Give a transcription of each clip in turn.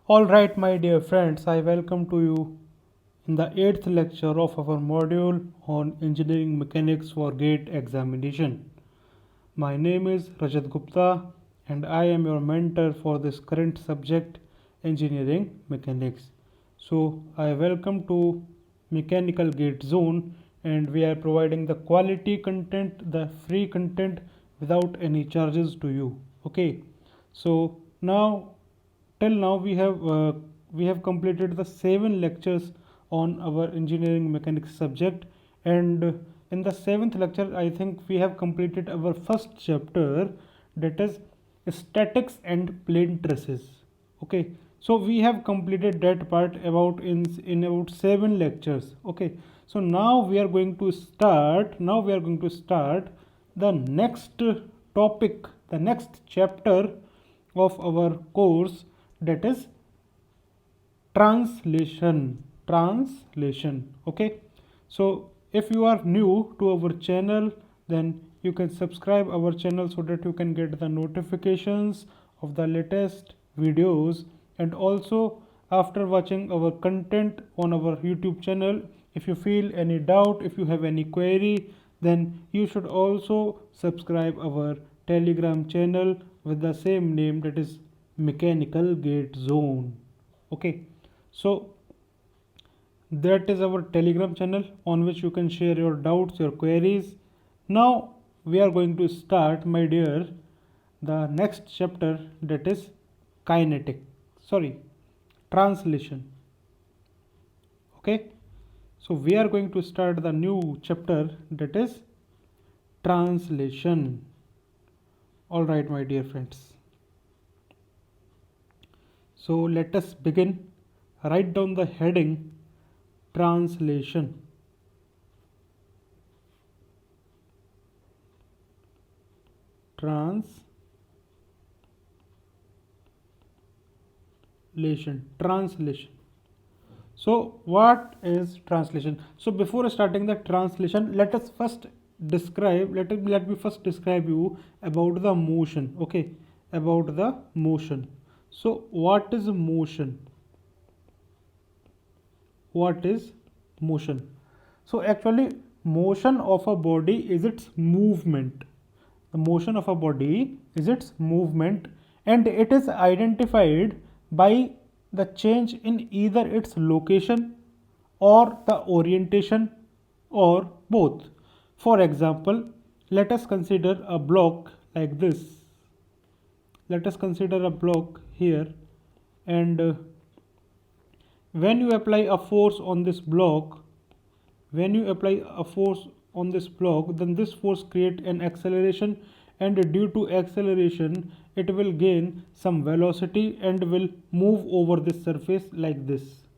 Alright, my dear friends, I welcome to you in the 8th lecture of our module on engineering mechanics for GATE examination. My name is Rajat Gupta and I am your mentor for this current subject, engineering mechanics. So I welcome to Mechanical GATE Zone, and we are providing the quality content, the free content without any charges to you. Okay, so now till now we have completed the 7 lectures on our engineering mechanics subject, and in the 7th lecture I think we have completed our first chapter, that is statics and plane trusses. Okay, so we have completed that part about in about 7 lectures. Okay, so now we are going to start the next topic, the next chapter of our course, that is translation. Okay, so if you are new to our channel, then you can subscribe our channel so that you can get the notifications of the latest videos. And also, after watching our content on our YouTube channel, if you feel any doubt, if you have any query, then you should also subscribe our Telegram channel with the same name, that is Mechanical Gate Zone. Okay, so that is our Telegram channel on which you can share your doubts, your queries. Now we are going to start, my dear, the next chapter, that is kinetic, sorry, translation. Okay, so we are going to start the new chapter, that is translation. All right, my dear friends, so let us begin. Write down the heading translation. Translation. So what is translation? So before starting the translation, let us first describe, let me first describe you about the motion. Okay, about the motion. So what is motion? What is motion? So actually, motion of a body is its movement. The motion of a body is its movement, and it is identified by the change in either its location or the orientation or both. For example, let us consider a block like this. Let us consider a block here, and when you apply a force on this block, then this force create an acceleration, and due to acceleration it will gain some velocity and will move over this surface like this.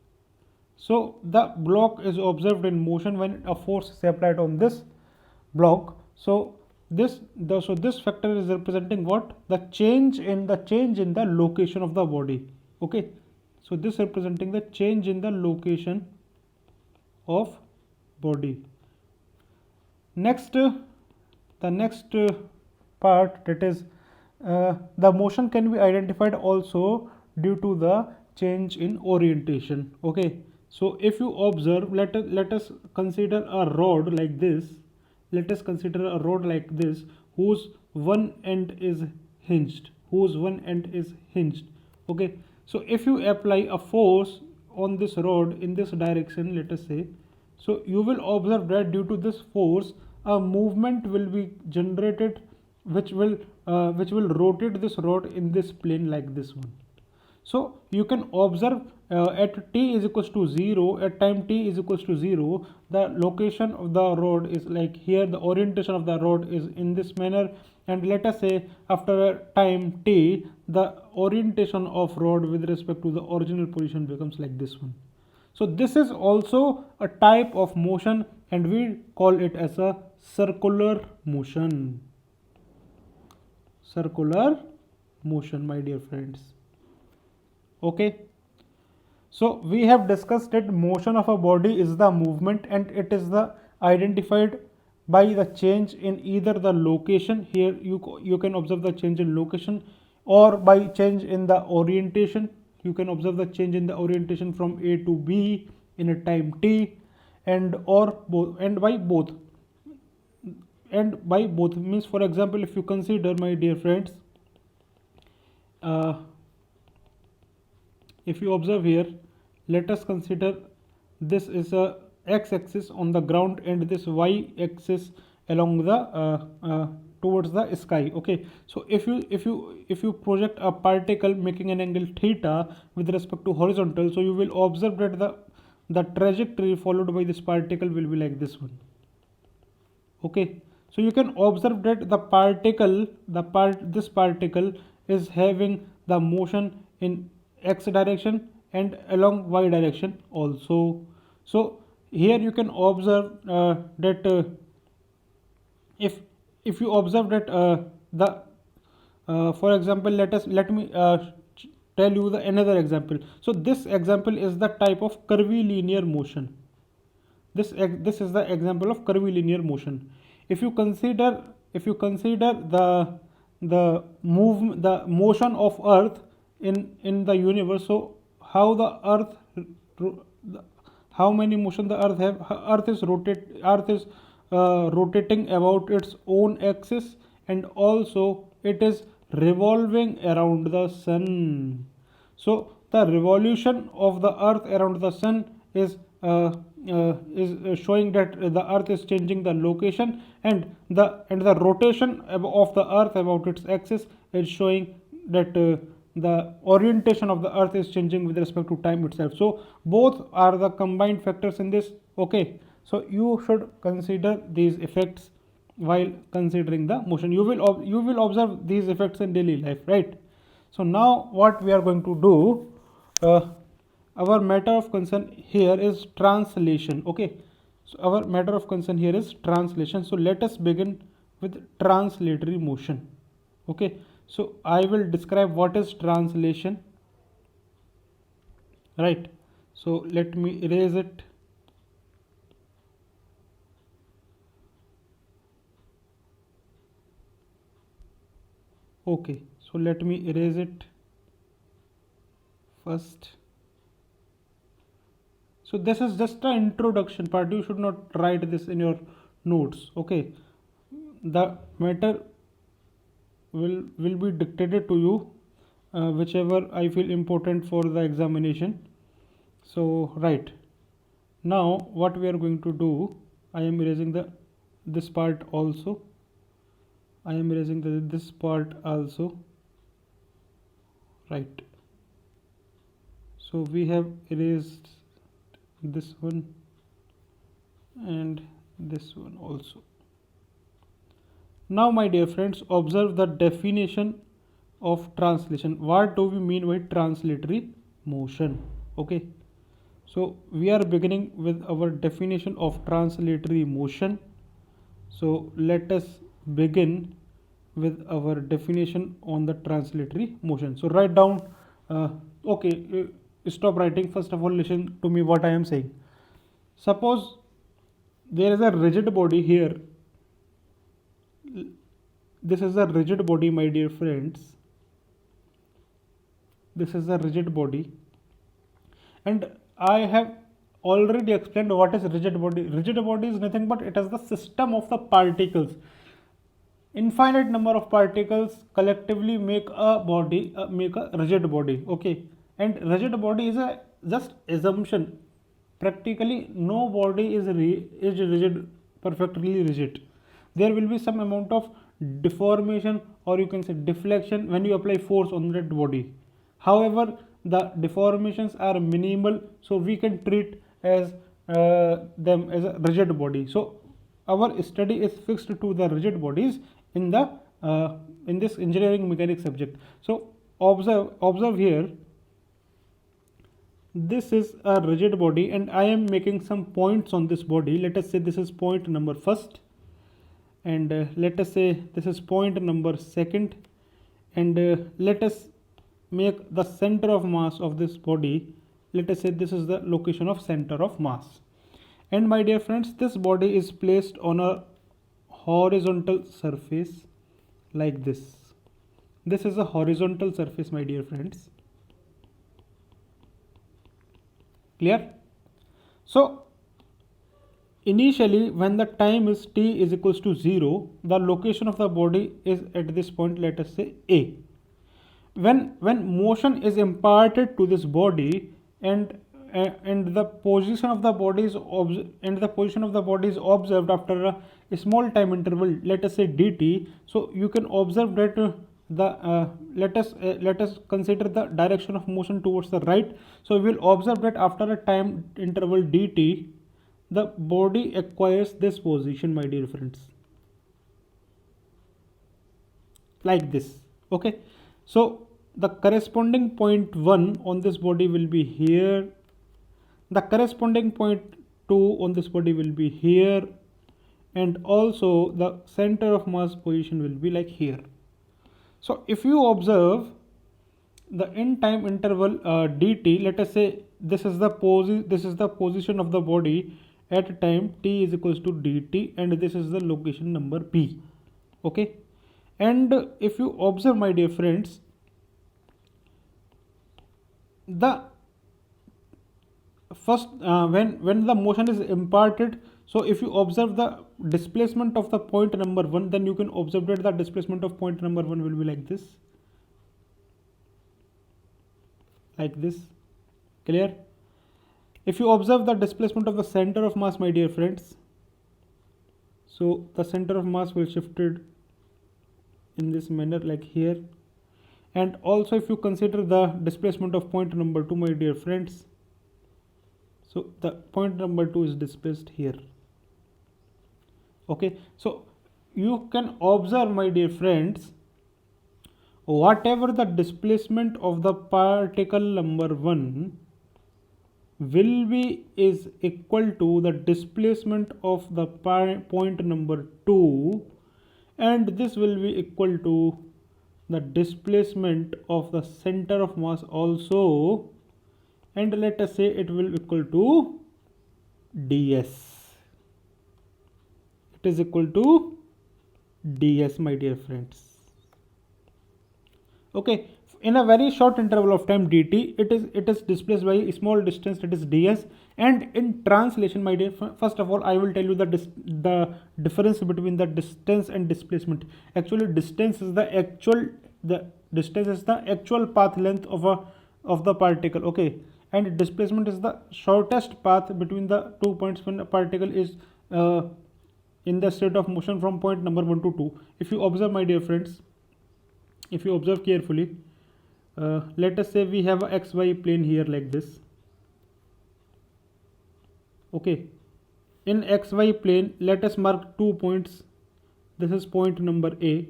So the block is observed in motion when a force is applied on this block. So this factor is representing what? The change in the location of the body. Okay, so this representing the change in the location of body. Next, the next part, that is the motion can be identified also due to the change in orientation. Okay, so if you observe, let us consider a rod like this. Let us consider a rod like this whose one end is hinged. Okay, so if you apply a force on this rod in this direction, let us say, so you will observe that due to this force a movement will be generated which will rotate this rod in this plane like this one. So you can observe at t is equals to 0, at time t is equals to 0, the location of the rod is like here, the orientation of the rod is in this manner, and let us say after a time t, the orientation of rod with respect to the original position becomes like this one. So this is also a type of motion, and we call it as a circular motion. Circular motion, my dear friends. Okay, so we have discussed that motion of a body is the movement, and it is the identified by the change in either the location. Here you can observe the change in location, or by change in the orientation. you can observe the change in the orientation from A to B in a time t, and by both means, for example, if you consider, my dear friends, if you observe here, let us consider this is a x-axis on the ground and this y-axis along the towards the sky. Okay, so if you project a particle making an angle theta with respect to horizontal, so you will observe that the trajectory followed by this particle will be like this one. Okay, so you can observe that this particle is having the motion in x direction and along y direction also. So here you can observe that if you observe that the for example, let me tell you the another example. So this example is the type of curvilinear motion. This is the example of curvilinear motion. If you consider the motion of earth in the universe, so how the how many motion the earth have. Earth is rotating about its own axis, and also it is revolving around the sun. So the revolution of the earth around the sun is showing that the earth is changing the location, and the rotation of the earth about its axis is showing that the orientation of the earth is changing with respect to time itself. So both are the combined factors in this. Okay, so you should consider these effects while considering the motion. You will observe these effects in daily life, right? So now what we are going to do, our matter of concern here is translation. Okay, so our matter of concern here is translation. So let us begin with translatory motion. Okay, so I will describe what is translation, right? So let me erase it. Okay, so let me erase it first. So this is just an introduction part. You should not write this in your notes. Okay, the matter will be dictated to you, whichever I feel important for the examination. So right now what we are going to do, I am erasing this part also. I am erasing this part also, right? So we have erased this one and this one also. Now my dear friends, observe the definition of translation. What do we mean by translatory motion? Okay, so we are beginning with our definition of translatory motion. So let us begin with our definition on the translatory motion. So write down, stop writing. First of all, listen to me what I am saying. Suppose there is a rigid body here. This is a rigid body, my dear friends. This is a rigid body, and I have already explained what is rigid body. Rigid body is nothing but it is the system of the particles. Infinite number of particles collectively make a body, make a rigid body. Okay, and rigid body is a just assumption. Practically no body is rigid, perfectly rigid. There will be some amount of deformation, or you can say deflection, when you apply force on that body. However, the deformations are minimal, so we can treat as them as a rigid body. So our study is fixed to the rigid bodies in the in this engineering mechanics subject. So observe here. This is a rigid body, and I am making some points on this body. Let us say this is point number first, and let us say this is point number second, and let us make the center of mass of this body. Let us say this is the location of center of mass. And my dear friends, this body is placed on a horizontal surface like this. This is a horizontal surface, my dear friends. Clear? So initially when the time is t is equals to 0, the location of the body is at this point, let us say A. When motion is imparted to this body and the position of the body is observed after a small time interval, let us say dt. So you can observe that let us consider the direction of motion towards the right. So we will observe that after a time interval dt, the body acquires this position, my dear friends, like this. Okay, so the corresponding point 1 on this body will be here, the corresponding point 2 on this body will be here, and also the center of mass position will be like here. So if you observe the in time interval dt, let us say this is the position of the body at time t is equals to dt, and this is the location number p. Okay, and if you observe, my dear friends, the first when the motion is imparted, so if you observe the displacement of the point number 1, then you can observe that the displacement of point number 1 will be like this, clear? If you observe the displacement of the center of mass, my dear friends, so the center of mass will shifted in this manner like here. And also if you consider the displacement of point number 2, my dear friends, so the point number 2 is displaced here. Okay, so you can observe, my dear friends, whatever the displacement of the particle number 1 will be is equal to the displacement of the point number 2, and this will be equal to the displacement of the center of mass also, and let us say it will equal to ds. It is equal to ds, my dear friends. Okay, in a very short interval of time dt, it is displaced by a small distance, that is ds. And in translation, my dear, first of all I will tell you the difference between the distance and displacement. Actually distance is the actual path length of the particle. Okay, and displacement is the shortest path between the 2 points when a particle is in the state of motion from point number 1 to 2. If you observe, my dear friends, if you observe carefully, let us say we have a xy plane here like this. Okay, in xy plane let us mark 2 points. This is point number A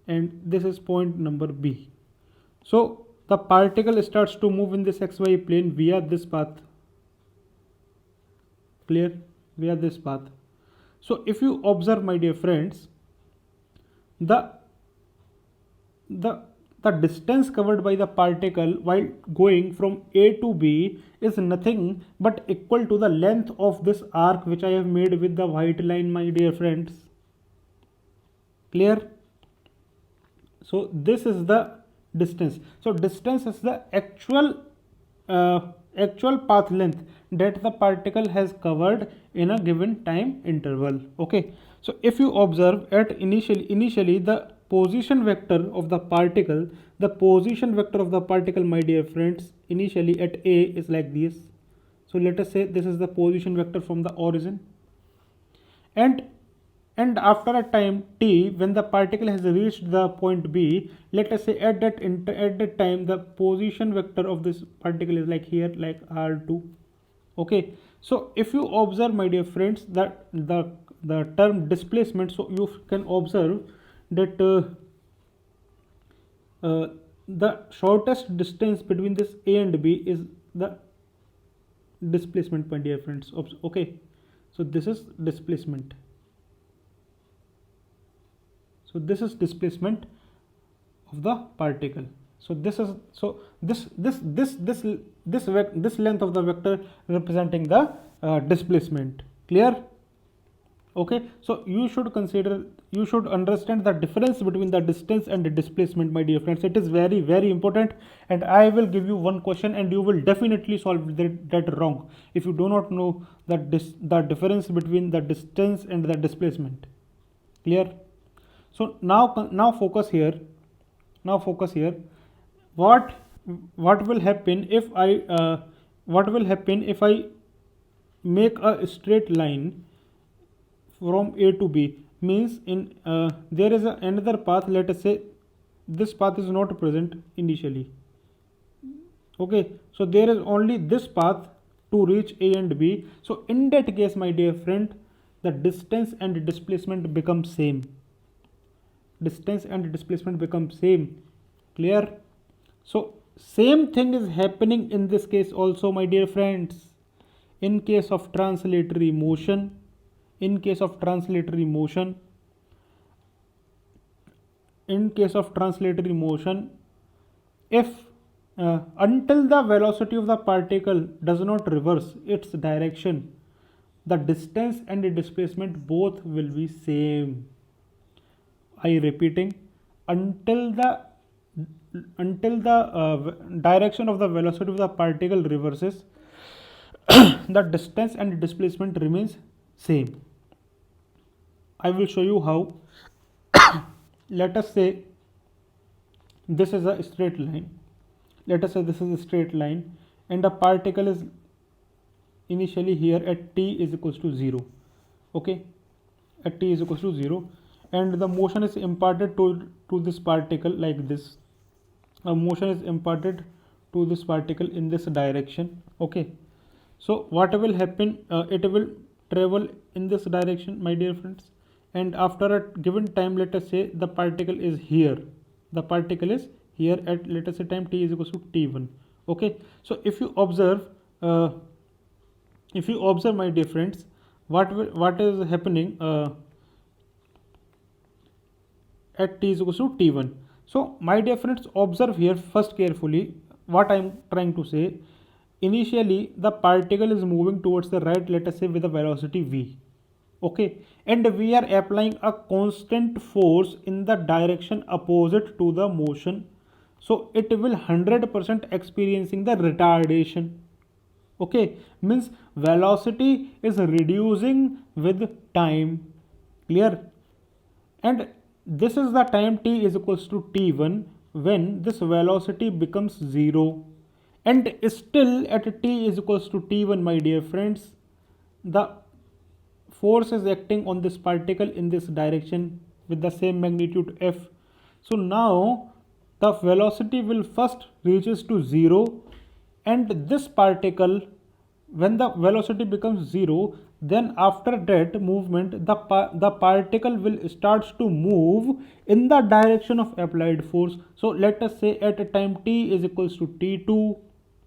and this is point number B. So the particle starts to move in this xy plane via this path, clear, via this path. So if you observe, my dear friends, the distance covered by the particle while going from A to B is nothing but equal to the length of this arc which I have made with the white line, my dear friends. Clear? So this is the distance. So distance is the actual path length that the particle has covered in a given time interval. Okay, so if you observe at initially the position vector of the particle, my dear friends, initially at A is like this. So let us say this is the position vector from the origin, and after a time t, when the particle has reached the point B, let us say at that time the position vector of this particle is like here, like R2. Okay, so if you observe, my dear friends, that the term displacement, so you can observe that the shortest distance between this A and B is the displacement, my dear friends. Okay, so this is displacement. So this is displacement of the particle. So this is this length of the vector representing the displacement. Clear? Okay, so you should understand the difference between the distance and the displacement, my dear friends. It is very, very important, and I will give you one question and you will definitely solve that wrong if you do not know the difference between the distance and the displacement. Clear? So now focus here. Now focus here. What what will happen if I make a straight line from A to B? Means in there is another path. Let us say this path is not present initially. Okay, so there is only this path to reach A and B. So in that case, my dear friend, the distance and displacement become same. Distance and displacement become same. Clear? So same thing is happening in this case also, my dear friends. In case of translatory motion, in case of translatory motion, if until the velocity of the particle does not reverse its direction, the distance and the displacement both will be same. I repeating, until the direction of the velocity of the particle reverses, the distance and displacement remains same. I will show you how. Let us say this is a straight line. Let us say this is a straight line and the particle is initially here at t is equals to 0. Okay, at t is equals to 0, and the motion is imparted to this particle like this. A motion is imparted to this particle in this direction. Okay, so what will happen, it will travel in this direction, my dear friends, and after a given time, let us say the particle is here. The particle is here at, let us say, time t is equals to t1. Okay, so if you observe my dear friends, what is happening at t is equals to t1. So my dear friends, observe here first carefully what I am trying to say. Initially the particle is moving towards the right, let us say with a velocity v. Okay, and we are applying a constant force in the direction opposite to the motion, so it will 100% experiencing the retardation. Okay, means velocity is reducing with time. Clear? And this is the time t is equals to t1 when this velocity becomes 0, and still at t is equals to t1, my dear friends, the force is acting on this particle in this direction with the same magnitude f. So now the velocity will first reaches to 0, and this particle, when the velocity becomes 0, then after that movement the particle will starts to move in the direction of applied force. So let us say at time t is equals to t2,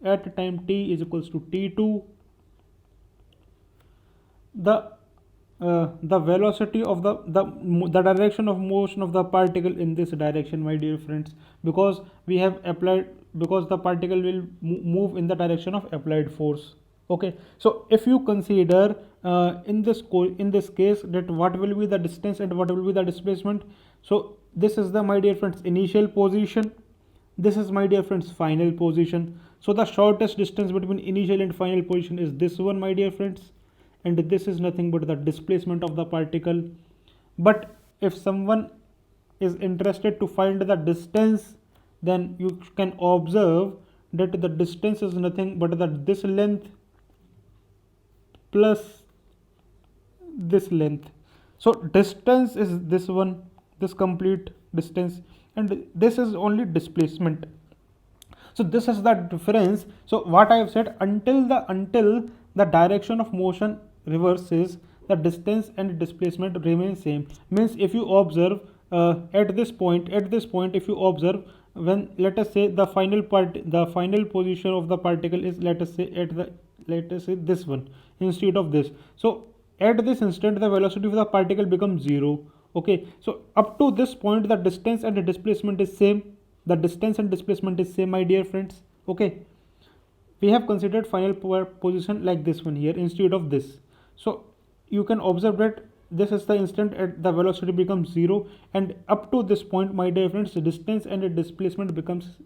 at time t is equals to t2, the velocity of the direction of motion of the particle in this direction, my dear friends, because we have applied, because the particle will move in the direction of applied force. Okay, so if you consider in this case that what will be the distance and what will be the displacement. So this is the, my dear friends, initial position, this is, my dear friends, final position. So the shortest distance between initial and final position is this one, my dear friends, and this is nothing but the displacement of the particle. But if someone is interested to find the distance, then you can observe that the distance is nothing but this length plus this length. So distance is this one, this complete distance, and this is only displacement. So this is the difference. So what I have said, until the direction of motion reverses, the distance and displacement remain same. Means if you observe at this point, if you observe, when let us say the final position of the particle is, let us say this one instead of this. So at this instant the velocity of the particle becomes 0. Okay, so up to this point the distance and the displacement is same. The distance and displacement is same, my dear friends. Okay, we have considered final position like this one here instead of this. So you can observe that this is the instant at the velocity becomes 0, and up to this point, my dear friends, distance and displacement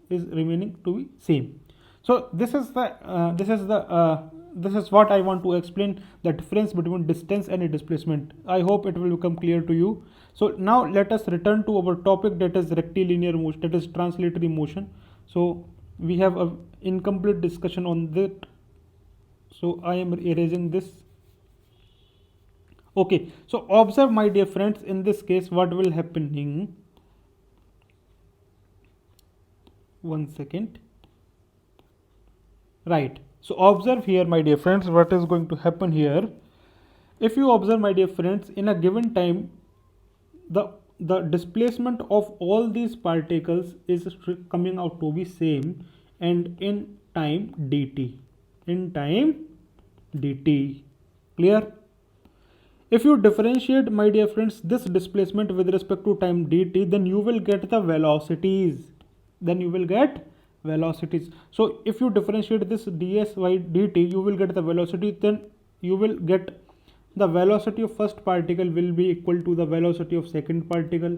is remaining to be same. So this is what I want to explain, the difference between distance and displacement. I hope it will become clear to you. So now let us return to our topic, that is rectilinear motion, that is translatory motion. So we have a incomplete discussion on that. So I am erasing this. Okay, so observe, my dear friends, in this case what will happening. One second. Right. So observe here, my dear friends, what is going to happen here. If you observe, my dear friends, in a given time, the displacement of all these particles is coming out to be same, and in time dt. In time dt. Clear? If you differentiate, my dear friends, this displacement with respect to time dt, then you will get the velocities. So if you differentiate this ds by dt, you will get the velocity. Then you will get the velocity of first particle will be equal to the velocity of second particle,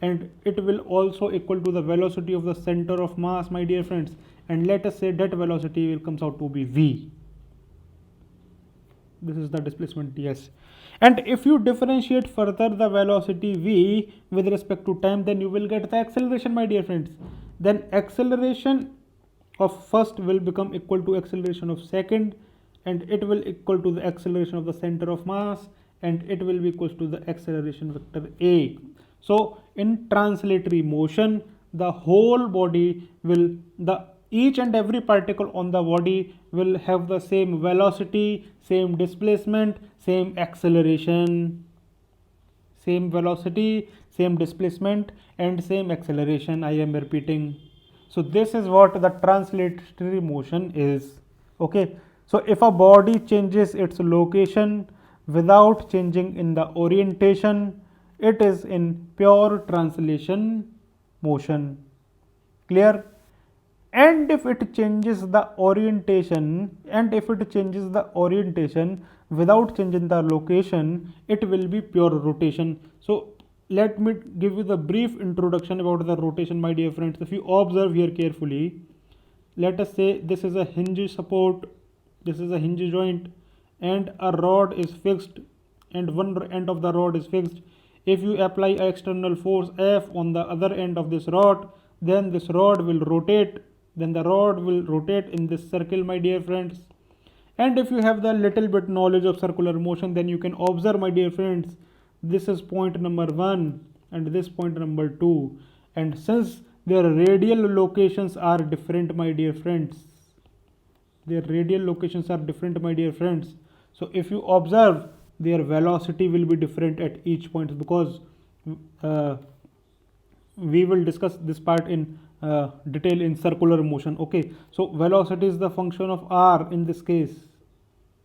and it will also equal to the velocity of the center of mass, my dear friends. And let us say that velocity will comes out to be v. This is the displacement ds. And if you differentiate further the velocity v with respect to time, then you will get the acceleration, my dear friends. Then acceleration of first will become equal to acceleration of second, and it will equal to the acceleration of the center of mass, and it will be equal to the acceleration vector a. So in translatory motion, the whole body will, each and every particle on the body will have the same velocity, same displacement, same acceleration. Same velocity, same displacement, and same acceleration, I am repeating. So this is what the translatory motion is. Okay, so if a body changes its location without changing in the orientation, it is in pure translation motion. Clear? And if it changes the orientation, without changing the location, it will be pure rotation. So let me give you the brief introduction about the rotation, my dear friends. If you observe here carefully, let us say this is a hinge support, this is a hinge joint, and a rod is fixed, and one end of the rod is fixed. If you apply an external force F on the other end of this rod, then this rod will rotate. Then the rod will rotate in this circle, my dear friends. And if you have the little bit knowledge of circular motion, then you can observe, my dear friends, this is point number 1 and this point number 2. And since their radial locations are different, my dear friends, so if you observe, their velocity will be different at each point, because we will discuss this part in detail in circular motion. Okay, so velocity is the function of r in this case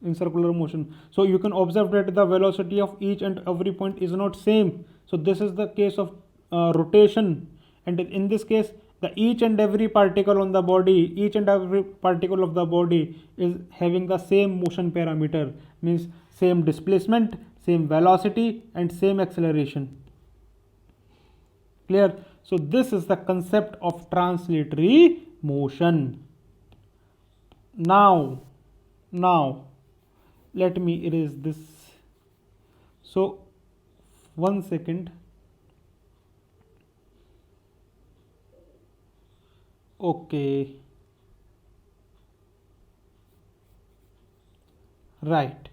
in circular motion. So you can observe that the velocity of each and every point is not same. So this is the case of rotation, and in this case, the each and every particle of the body is having the same motion parameter, means same displacement, same velocity, and same acceleration. Clear? So this is the concept of translatory motion. Now let me erase this. So one second. Okay, right.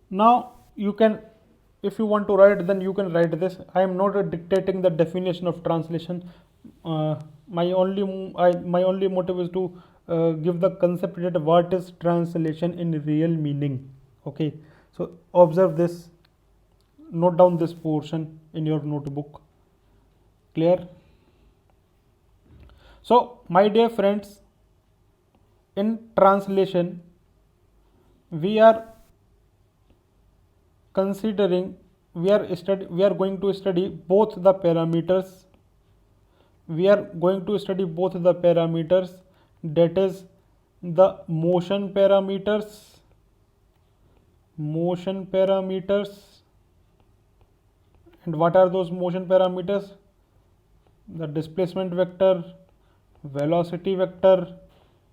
Now you can, if you want to write, then you can write this. I am not dictating the definition of translation. My only motive is to give the concept that what is translation in real meaning. Okay, so observe this, note down this portion in your notebook. Clear? So my dear friends, in translation we are considering, we are going to study both the parameters. That is the motion parameters, and what are those motion parameters? The displacement vector, velocity vector,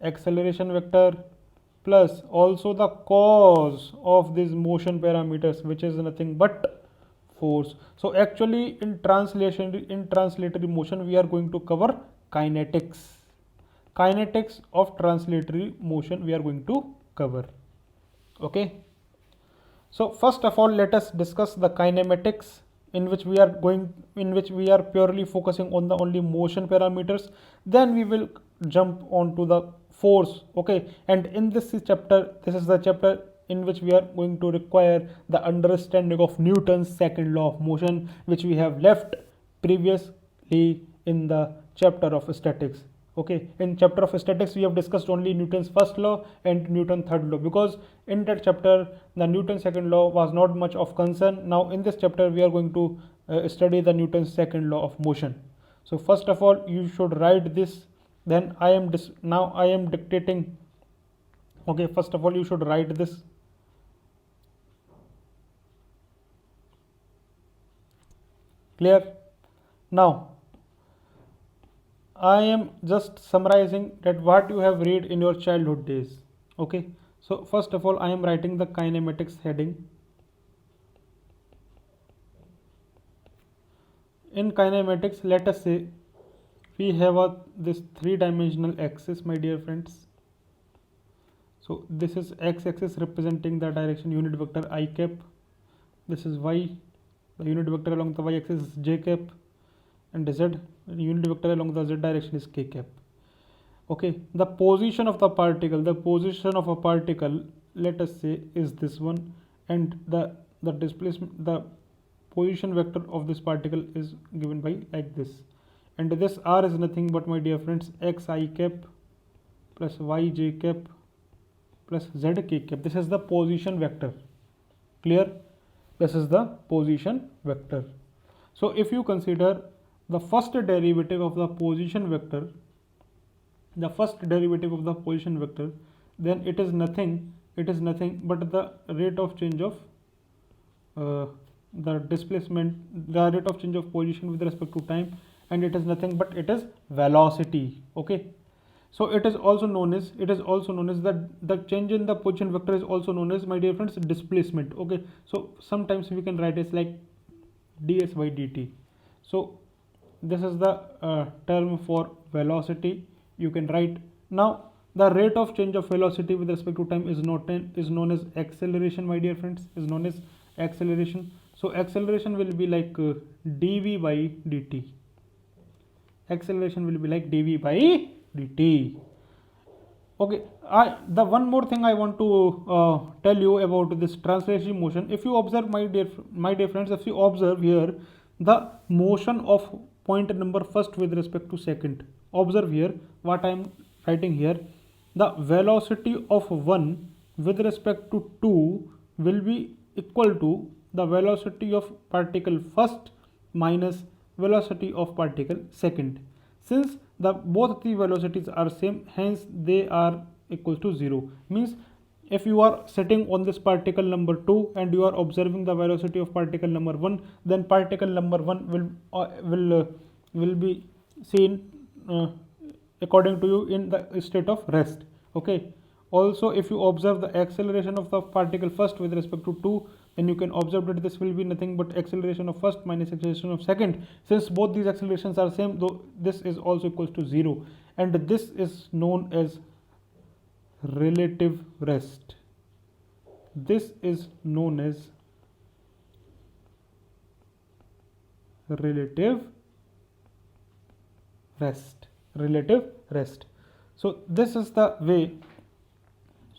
acceleration vector, plus also the cause of these motion parameters, which is nothing but force. So actually in translatory motion we are going to cover kinetics of translatory motion we are going to cover. Okay, so first of all let us discuss the kinematics, in which we are purely focusing on the only motion parameters. Then we will jump on to the force. Okay, and in this chapter, this is the chapter in which we are going to require the understanding of Newton's second law of motion, which we have left previously in the chapter of statics. Okay, in chapter of statics we have discussed only Newton's first law and Newton's third law, because in that chapter the Newton's second law was not much of concern. Now in this chapter we are going to study the Newton's second law of motion. So first of all you should write this, then now I am dictating. Okay, first of all you should write this. Clear? Now I am just summarizing that what you have read in your childhood days. Okay, so first of all I am writing the kinematics heading. In kinematics, let us say we have this three-dimensional axis, my dear friends. So this is x-axis representing the direction unit vector I cap. This is y, the unit vector along the y-axis is j cap, and z, unit vector along the z direction is k cap. Okay, the position of a particle, let us say, is this one, and the displacement, the position vector of this particle is given by like this, and this r is nothing but, my dear friends, x I cap plus y j cap plus z k cap. This is the position vector. Clear? This is the position vector. So if you consider the first derivative of the position vector, then it is nothing but the rate of change of the displacement, the rate of change of position with respect to time, and it is nothing but it is velocity. Okay, so it is also known as that the change in the position vector is also known as, my dear friends, displacement. Okay, so sometimes we can write it like ds by dt. So this is the term for velocity. You can write. Now the rate of change of velocity with respect to time is known as acceleration, my dear friends, is known as acceleration. So acceleration will be like dv by dt. Acceleration will be like dv by dt. Okay, the one more thing I want to tell you about this translation motion. If you observe, my dear friends, if you observe here the motion of point number first with respect to second, observe here what I am writing here. The velocity of 1 with respect to 2 will be equal to the velocity of particle first minus velocity of particle second. Since both the velocities are same, hence they are equal to 0. Means if you are sitting on this particle number 2 and you are observing the velocity of particle number 1, then particle number 1 will be seen according to you in the state of rest. Okay, also if you observe the acceleration of the particle first with respect to 2, then you can observe that this will be nothing but acceleration of first minus acceleration of second. Since both these accelerations are same, though this is also equals to 0, and this is known as relative rest. This is known as relative rest. So this is the way.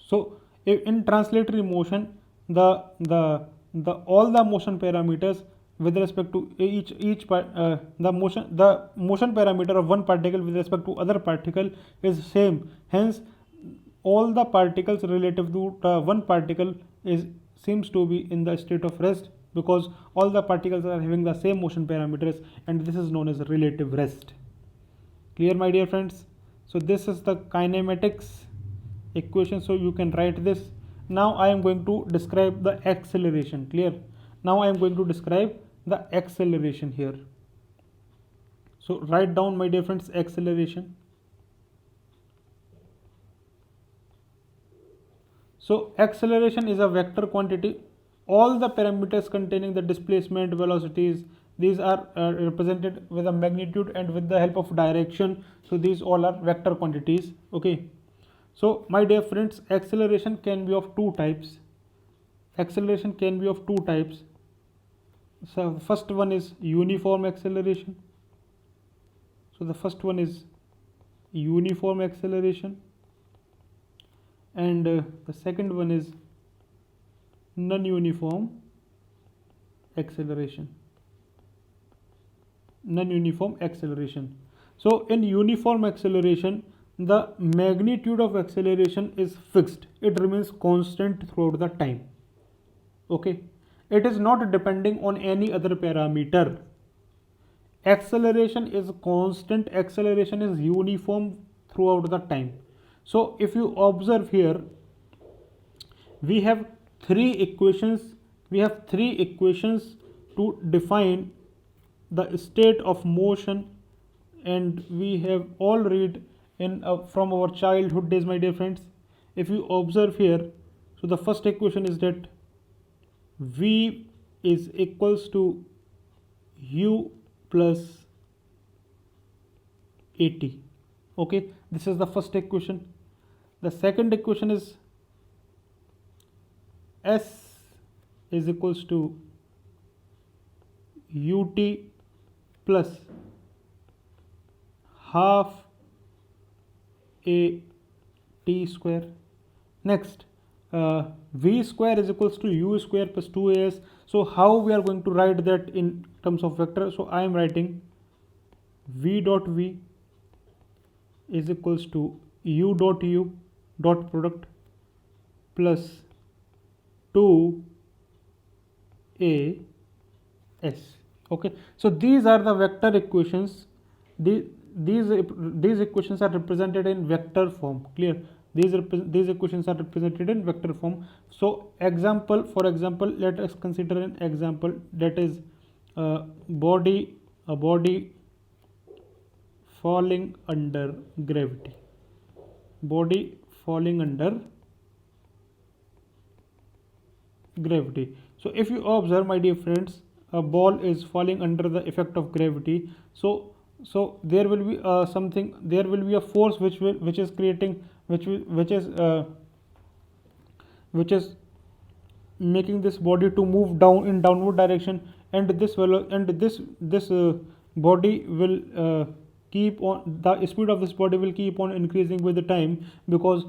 So in translatory motion, the all the motion parameters with respect to the motion parameter of one particle with respect to other particle is same. Hence all the particles relative to one particle seems to be in the state of rest, because all the particles are having the same motion parameters, and this is known as relative rest. Clear, my dear friends? So this is the kinematics, equation, so you can write this. Now I am going to describe the acceleration. Clear? Now I am going to describe the acceleration here. So write down, my dear friends, acceleration. So acceleration is a vector quantity. All the parameters containing the displacement, velocities, these are represented with a magnitude and with the help of direction. So these all are vector quantities. Okay. So my dear friends, acceleration can be of two types. Acceleration can be of two types. So first one is uniform acceleration. So the first one is uniform acceleration, and the second one is non-uniform acceleration. Non-uniform acceleration. So in uniform acceleration, the magnitude of acceleration is fixed. It remains constant throughout the time. Okay, it is not depending on any other parameter. Acceleration is constant, acceleration is uniform throughout the time. So if you observe here, we have three equations to define the state of motion, and we have all read in from our childhood days, my dear friends. If you observe here, so the first equation is that v is equals to u plus at. Okay, this is the first equation. The second equation is s is equals to ut plus half a t square. Next, v square is equals to u square plus 2as. So how we are going to write that in terms of vector? So I am writing v dot v is equals to u dot product plus 2 a s. Okay, so these are the vector equations. These equations are represented in vector form. Clear? These equations are represented in vector form. So for example, let us consider an example, that is a body falling under gravity. Body falling under gravity. So if you observe, my dear friends, a ball is falling under the effect of gravity. So there will be there will be a force which is creating, which is making this body to move down in downward direction, and this body will keep on, the speed of this body will keep on increasing with the time, because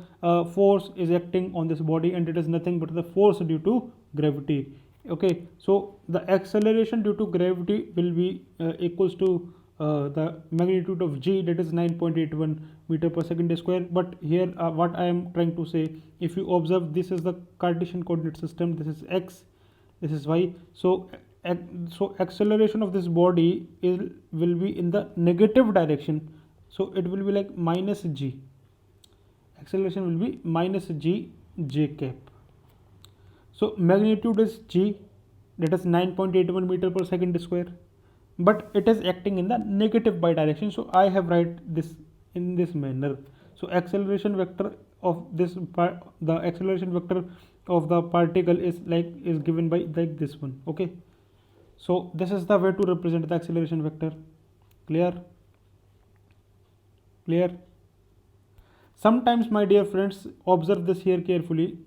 force is acting on this body, and it is nothing but the force due to gravity. Okay, so the acceleration due to gravity will be equals to the magnitude of g, that is 9.81 meter per second square. But here what I am trying to say, if you observe, this is the Cartesian coordinate system, this is x, this is y. So acceleration of this body will be in the negative direction, so it will be like minus g. Acceleration will be minus g j cap. So magnitude is g, that is 9.81 meter per second square, but it is acting in the negative by direction, so I have write this in this manner. So acceleration vector of the acceleration vector of the particle is given by like this one. Okay, so this is the way to represent the acceleration vector. Clear? Sometimes, my dear friends, observe this here carefully.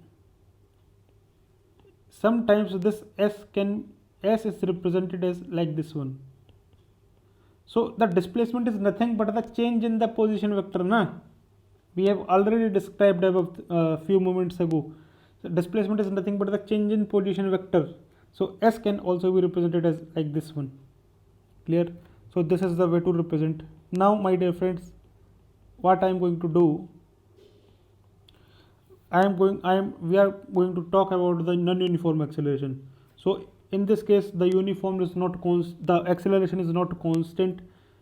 Sometimes this s is represented as like this one. So the displacement is nothing but the change in the position vector, na? We have already described above few moments ago. So displacement is nothing but the change in position vector. So s can also be represented as like this one. Clear? So this is the way to represent. Now, my dear friends, what I am going to do, we are going to talk about the non-uniform acceleration. So in this case, the the acceleration is not constant.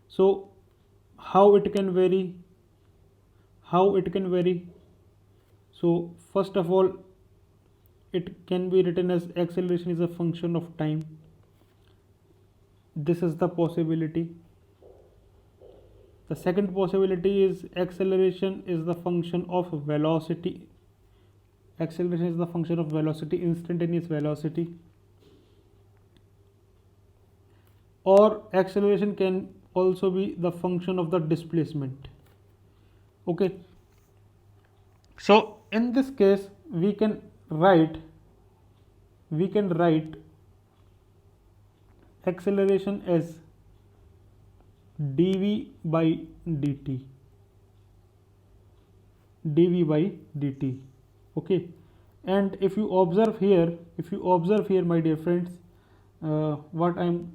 So how it can vary? So first of all, it can be written as acceleration is a function of time. This is the possibility. The second possibility is acceleration is the function of velocity. Acceleration is the function of velocity, instantaneous velocity. Or acceleration can also be the function of the displacement. Okay. So in this case we can write acceleration as dv by dt. Okay. And if you observe here, my dear friends, what I'm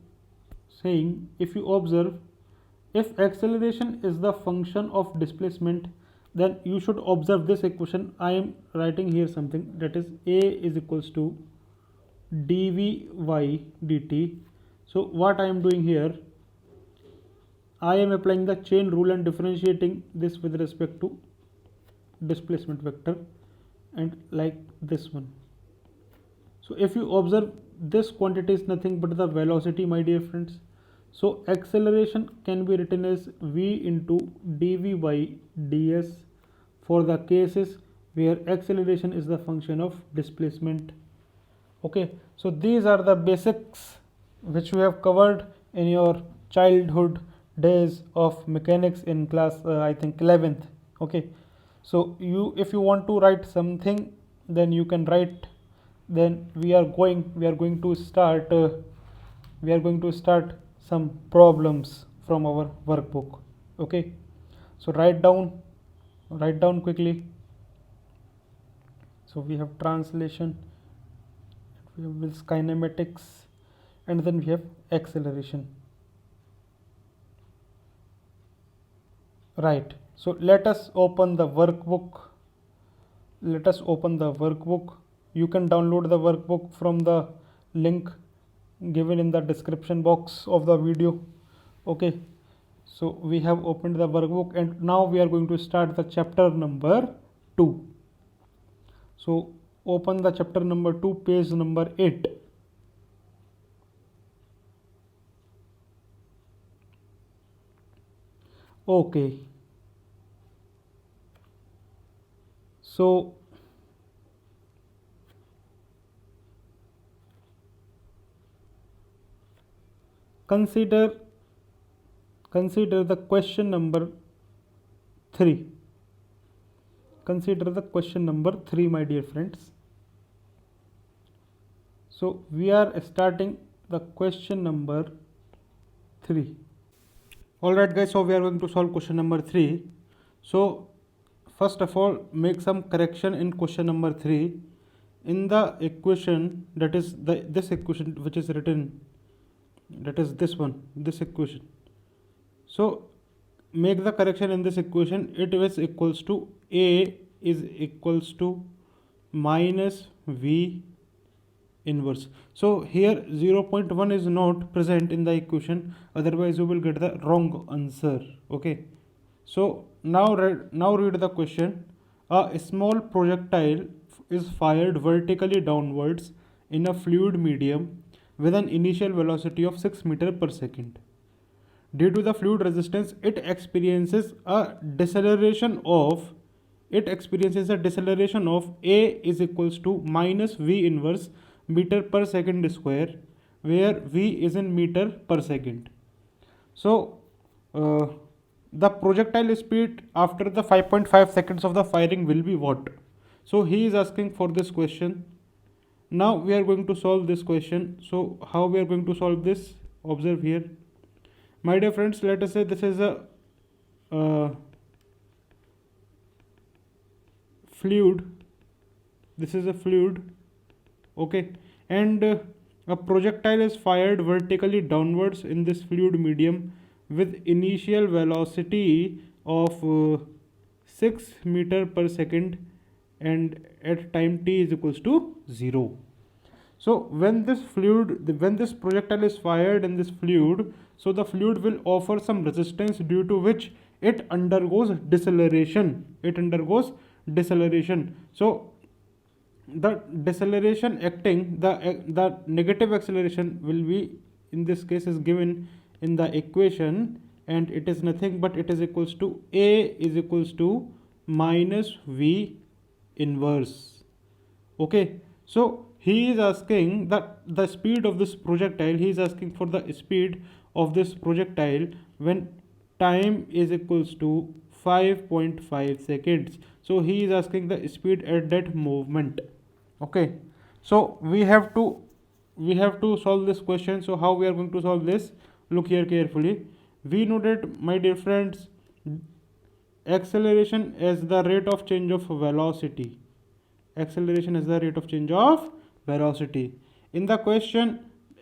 saying, if you observe, if acceleration is the function of displacement, then you should observe this equation. I am writing here something, that is a is equals to dv by dt. So what I am doing here, I am applying the chain rule and differentiating this with respect to displacement vector, and like this one. So if you observe, this quantity is nothing but the velocity, my dear friends. So acceleration can be written as v into dv by ds for the cases where acceleration is the function of displacement. Okay, so these are the basics which we have covered in your childhood days of mechanics in class I think 11th. Okay, so if you want to write something, then you can write. Then we are going to start some problems from our workbook. Okay, so write down quickly. So we have translation, we have kinematics, and then we have acceleration. Right, so let us open the workbook. You can download the workbook from the link given in the description box of the video. Okay, so we have opened the workbook, and now we are going to start the chapter number 2. So open the chapter number 2, page number 8. Okay, so consider the question number 3. Consider the question number 3, my dear friends. So we are starting the question number 3. Alright guys, so we are going to solve question number 3. So first of all, make some correction in question number 3. In the equation, that is this equation which is written, that is this equation. So make the correction in this equation. It is equals to a is equals to minus v inverse. So here 0.1 is not present in the equation, otherwise you will get the wrong answer. Okay, so now read the question. A small projectile is fired vertically downwards in a fluid medium with an initial velocity of 6 meters per second. Due to the fluid resistance, it experiences a deceleration of a is equals to minus v inverse meter per second square, where v is in meter per second. So the projectile speed after the 5.5 seconds of the firing will be what? So he is asking for this question. Now we are going to solve this question. So how we are going to solve this? Observe here, my dear friends. Let us say this is a fluid. Okay, and a projectile is fired vertically downwards in this fluid medium with initial velocity of 6 meter per second, and at time t is equals to 0. So when this projectile is fired in this fluid, so the fluid will offer some resistance, due to which it undergoes deceleration. deceleration. So the deceleration acting, the negative acceleration will be, in this case, is given in the equation, and it is nothing but it is equals to a is equals to minus v inverse. Okay, so he is asking that the speed of this projectile, he is asking for the speed of this projectile when time is equals to 5.5 seconds. So he is asking the speed at that movement. Okay, so we have to solve this question. So how we are going to solve this? Look here carefully. We know that, my dear friends, acceleration is the rate of change of velocity. Acceleration is the rate of change of velocity. In the question,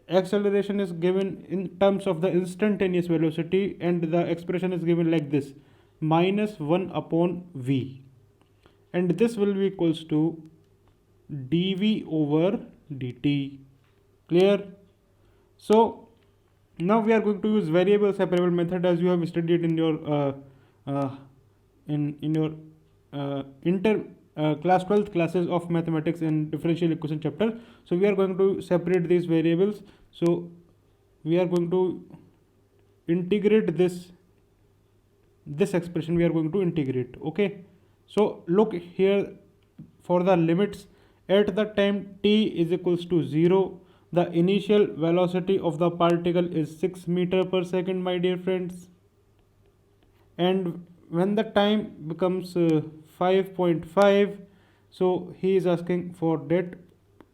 acceleration is given in terms of the instantaneous velocity, and the expression is given like this: minus 1 upon v, and this will be equals to dv over dt. Clear? So now we are going to use variable separable method, as you have studied in your class 12th classes of mathematics and differential equation chapter. So we are going to separate these variables. So we are going to integrate this expression, we are going to integrate. Okay, so look here for the limits. At the time t is equals to 0, the initial velocity of the particle is 6 meter per second, my dear friends. And when the time becomes 5.5, so he is asking for that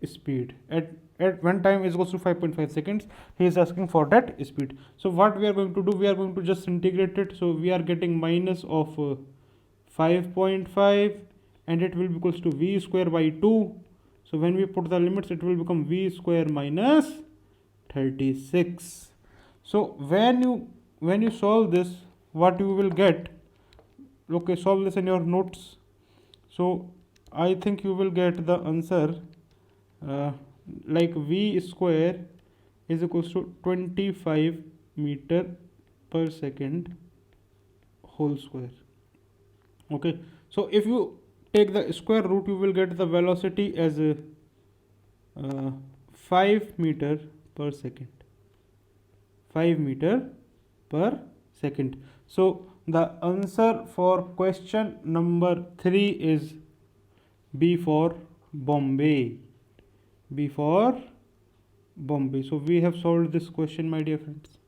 speed. At when time is equals to 5.5 seconds, he is asking for that speed. So what we are going to do, we are going to just integrate it. So we are getting minus of 5.5, and it will be equals to v square by 2. So when we put the limits, it will become v square minus 36. So when you solve this, what you will get? Okay, solve this in your notes. So I think you will get the answer like v square is equals to 25 meter per second whole square. Okay, so if you take the square root, you will get the velocity as 5 meter per second. 5 meter per second. So the answer for question number 3 is B for Bombay. B for Bombay. So we have solved this question, my dear friends.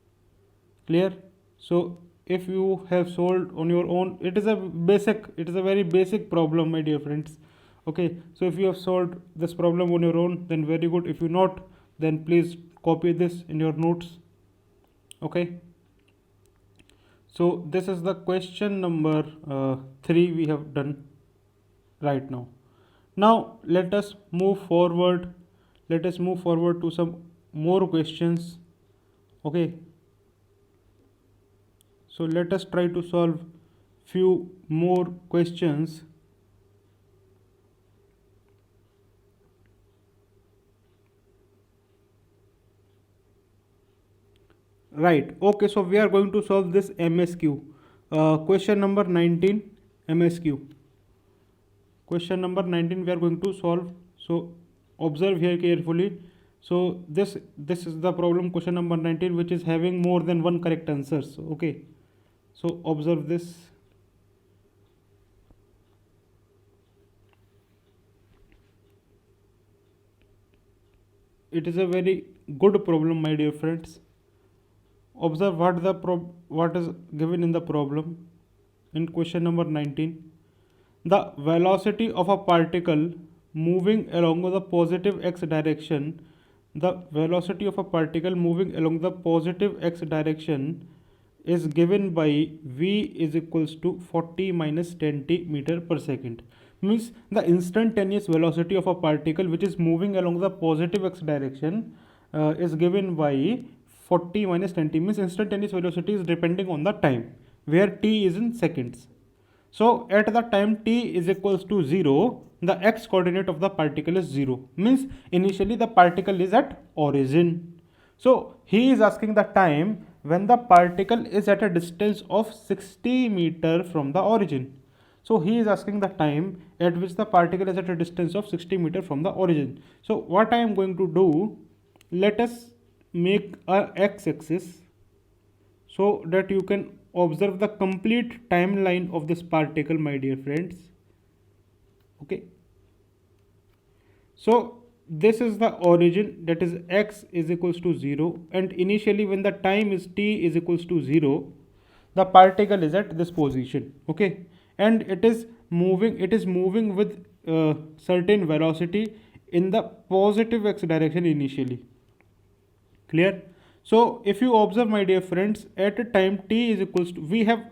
Clear? So if you have solved on your own, it is a very basic problem, my dear friends. Okay, so if you have solved this problem on your own, then very good. If you not, then please copy this in your notes. Okay, so this is the question number 3 we have done right now. Now let us move forward to some more questions. Okay, so let us try to solve few more questions. Right, okay, so we are going to solve this MSQ. Question number 19, MSQ. Question number 19 we are going to solve. So observe here carefully. So this is the problem, question number 19, which is having more than one correct answers. Okay, so observe this. It is a very good problem, my dear friends. Observe what is given in the problem in question number 19. The velocity of a particle moving along the positive x direction, is given by v is equals to 40 minus 10 t meter per second. Means the instantaneous velocity of a particle which is moving along the positive x direction is given by 40 minus 10 t. Means instantaneous velocity is depending on the time, where t is in seconds. So at the time t is equals to 0, the x coordinate of the particle is 0. Means initially the particle is at origin. So he is asking the time when the particle is at a distance of 60 meter from the origin. So he is asking the time at which the particle is at a distance of 60 meter from the origin. So what I am going to do, let us make a x-axis so that you can observe the complete timeline of this particle, my dear friends. Okay, so this is the origin, that is x is equals to 0, and initially when the time is t is equals to 0, the particle is at this position. Okay, and it is moving with certain velocity in the positive x direction initially. Clear? So if you observe, my dear friends, at a time t is equals to, we have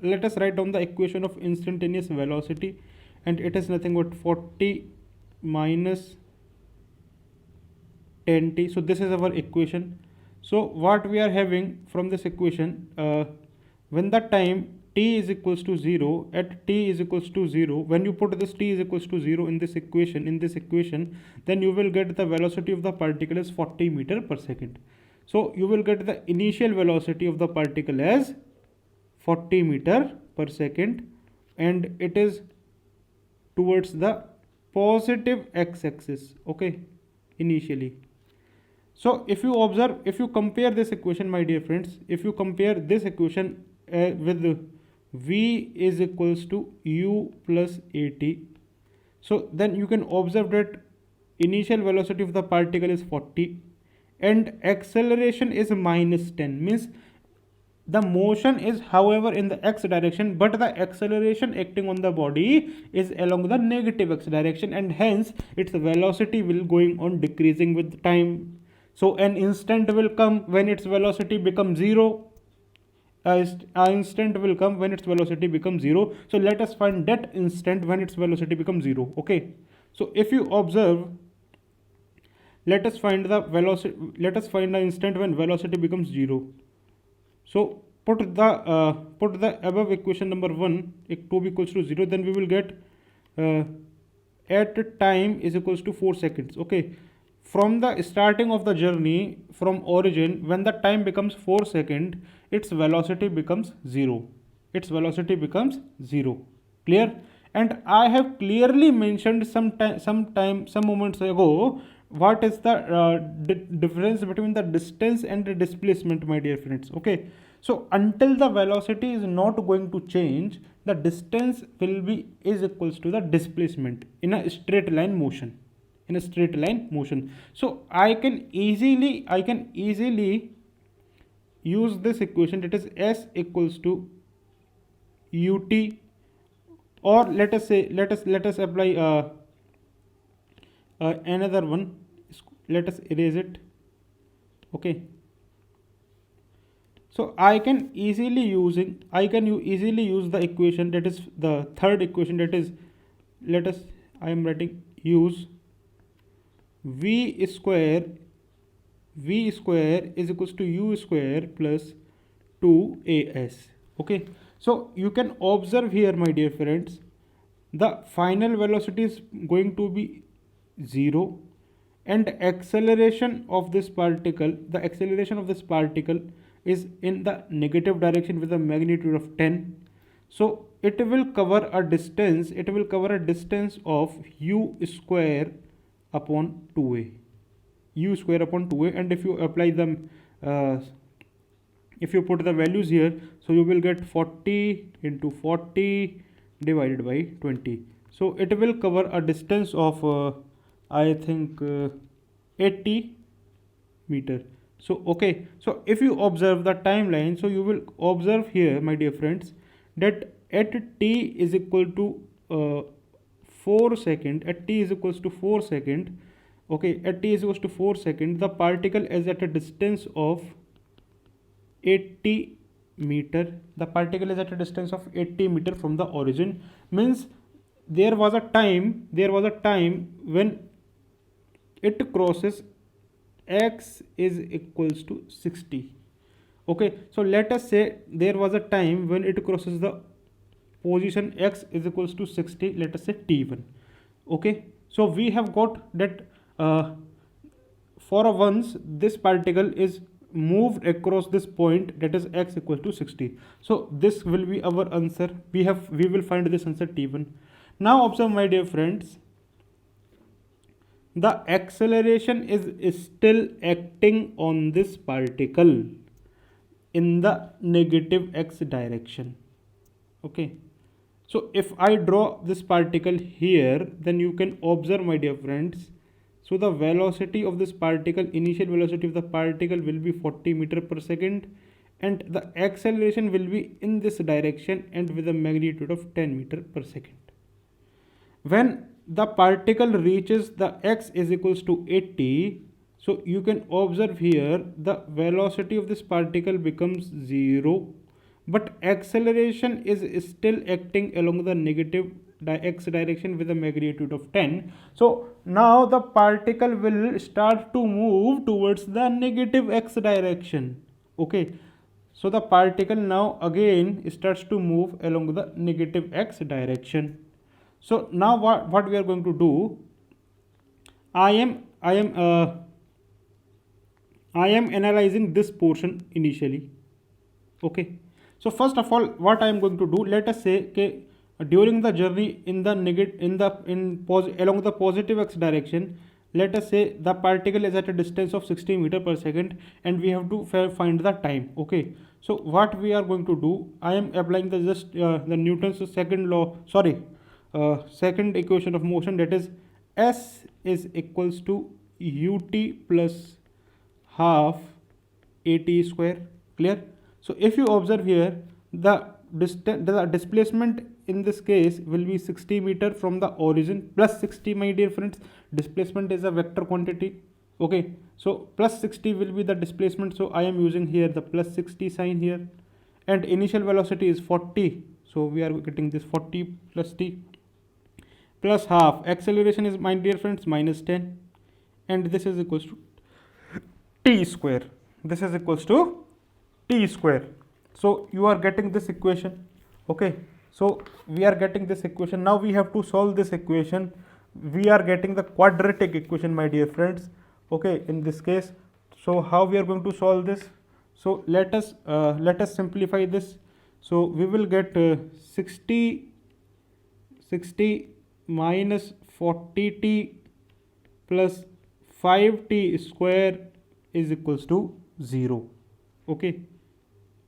let us write down the equation of instantaneous velocity, and it is nothing but 40 minus 10t. So this is our equation. So what we are having from this equation, when the time t is equals to 0, at t is equals to 0, when you put this t is equals to 0 in this equation, then you will get the velocity of the particle as 40 meter per second. So you will get the initial velocity of the particle as 40 meter per second, and it is towards the positive x-axis. Okay, initially. So if you observe, if you compare this equation, my dear friends, if you compare this equation with v is equals to u plus at, so then you can observe that initial velocity of the particle is 40 and acceleration is minus 10, means the motion is however in the x direction, but the acceleration acting on the body is along the negative x direction, and hence its velocity will going on decreasing with time. So an instant will come when its velocity becomes 0. An instant will come when its velocity becomes 0. So let us find that instant when its velocity becomes 0. Okay, so if you observe, let us find the instant when velocity becomes 0. So put the above equation number 1 to be equals to 0, then we will get at time is equals to 4 seconds. Okay, from the starting of the journey from origin, when the time becomes 4 seconds, its velocity becomes 0. Clear? And I have clearly mentioned some moments ago what is the difference between the distance and the displacement, my dear friends. Okay, so until the velocity is not going to change, the distance will be is equals to the displacement in a straight line motion. So I can easily use this equation, that is s equals to ut, or let us apply another one. Let us erase it. Okay, so I can easily use the equation, that is the third equation, that is, I am writing use v square is equals to u square plus 2as. Okay, so you can observe here, my dear friends, the final velocity is going to be 0, and acceleration of this particle is in the negative direction with a magnitude of 10. So it will cover a distance of u square upon 2a, and if you apply them, if you put the values here, so you will get 40 into 40 divided by 20. So it will cover a distance of I think 80 meter. So okay, so if you observe the timeline, so you will observe here, my dear friends, that at t is equal to 4 second, at t is equals to 4 second, okay, at t is equals to 4 second, the particle is at a distance of 80 meter. The particle is at a distance of 80 meter from the origin, means there was a time when it crosses x is equals to 60. Okay, so let us say there was a time when it crosses the position x is equals to 60, let us say t1. Okay, so we have got that for once this particle is moved across this point, that is x equal to 60. So this will be our answer. We will find this answer t1. Now observe, my dear friends, the acceleration is still acting on this particle in the negative x direction. Okay, so if I draw this particle here, then you can observe, my dear friends, so the velocity of this particle, initial velocity of the particle will be 40 meter per second, and the acceleration will be in this direction and with a magnitude of 10 meter per second. When the particle reaches the x is equals to 80, so you can observe here the velocity of this particle becomes 0, but acceleration is still acting along the negative x direction with a magnitude of 10. So now the particle will start to move towards the negative x direction. Okay, so the particle now again starts to move along the negative x direction. So now what we are going to do, I am analyzing this portion initially. Okay, so first of all, what I am going to do, let us say, okay, during the journey in the along the positive x direction, let us say the particle is at a distance of 60 meter per second, and we have to find the time. Okay, so what we are going to do, I am applying the Newton's second law, second equation of motion, that is s is equals to ut plus half at square. Clear? So if you observe here, the displacement in this case will be 60 meter from the origin, plus 60, my dear friends. Displacement is a vector quantity. Okay, so plus 60 will be the displacement, so I am using here the plus 60 sign here, and initial velocity is 40, so we are getting this 40 plus t plus half. Acceleration is, my dear friends, minus 10, and this is equals to t square. This is equals to t square. So you are getting this equation. Okay, so we are getting this equation. Now we have to solve this equation. We are getting the quadratic equation, my dear friends. Okay, in this case, so how we are going to solve this? So let us simplify this. So we will get 60 minus 40t plus 5t square is equals to 0. Okay,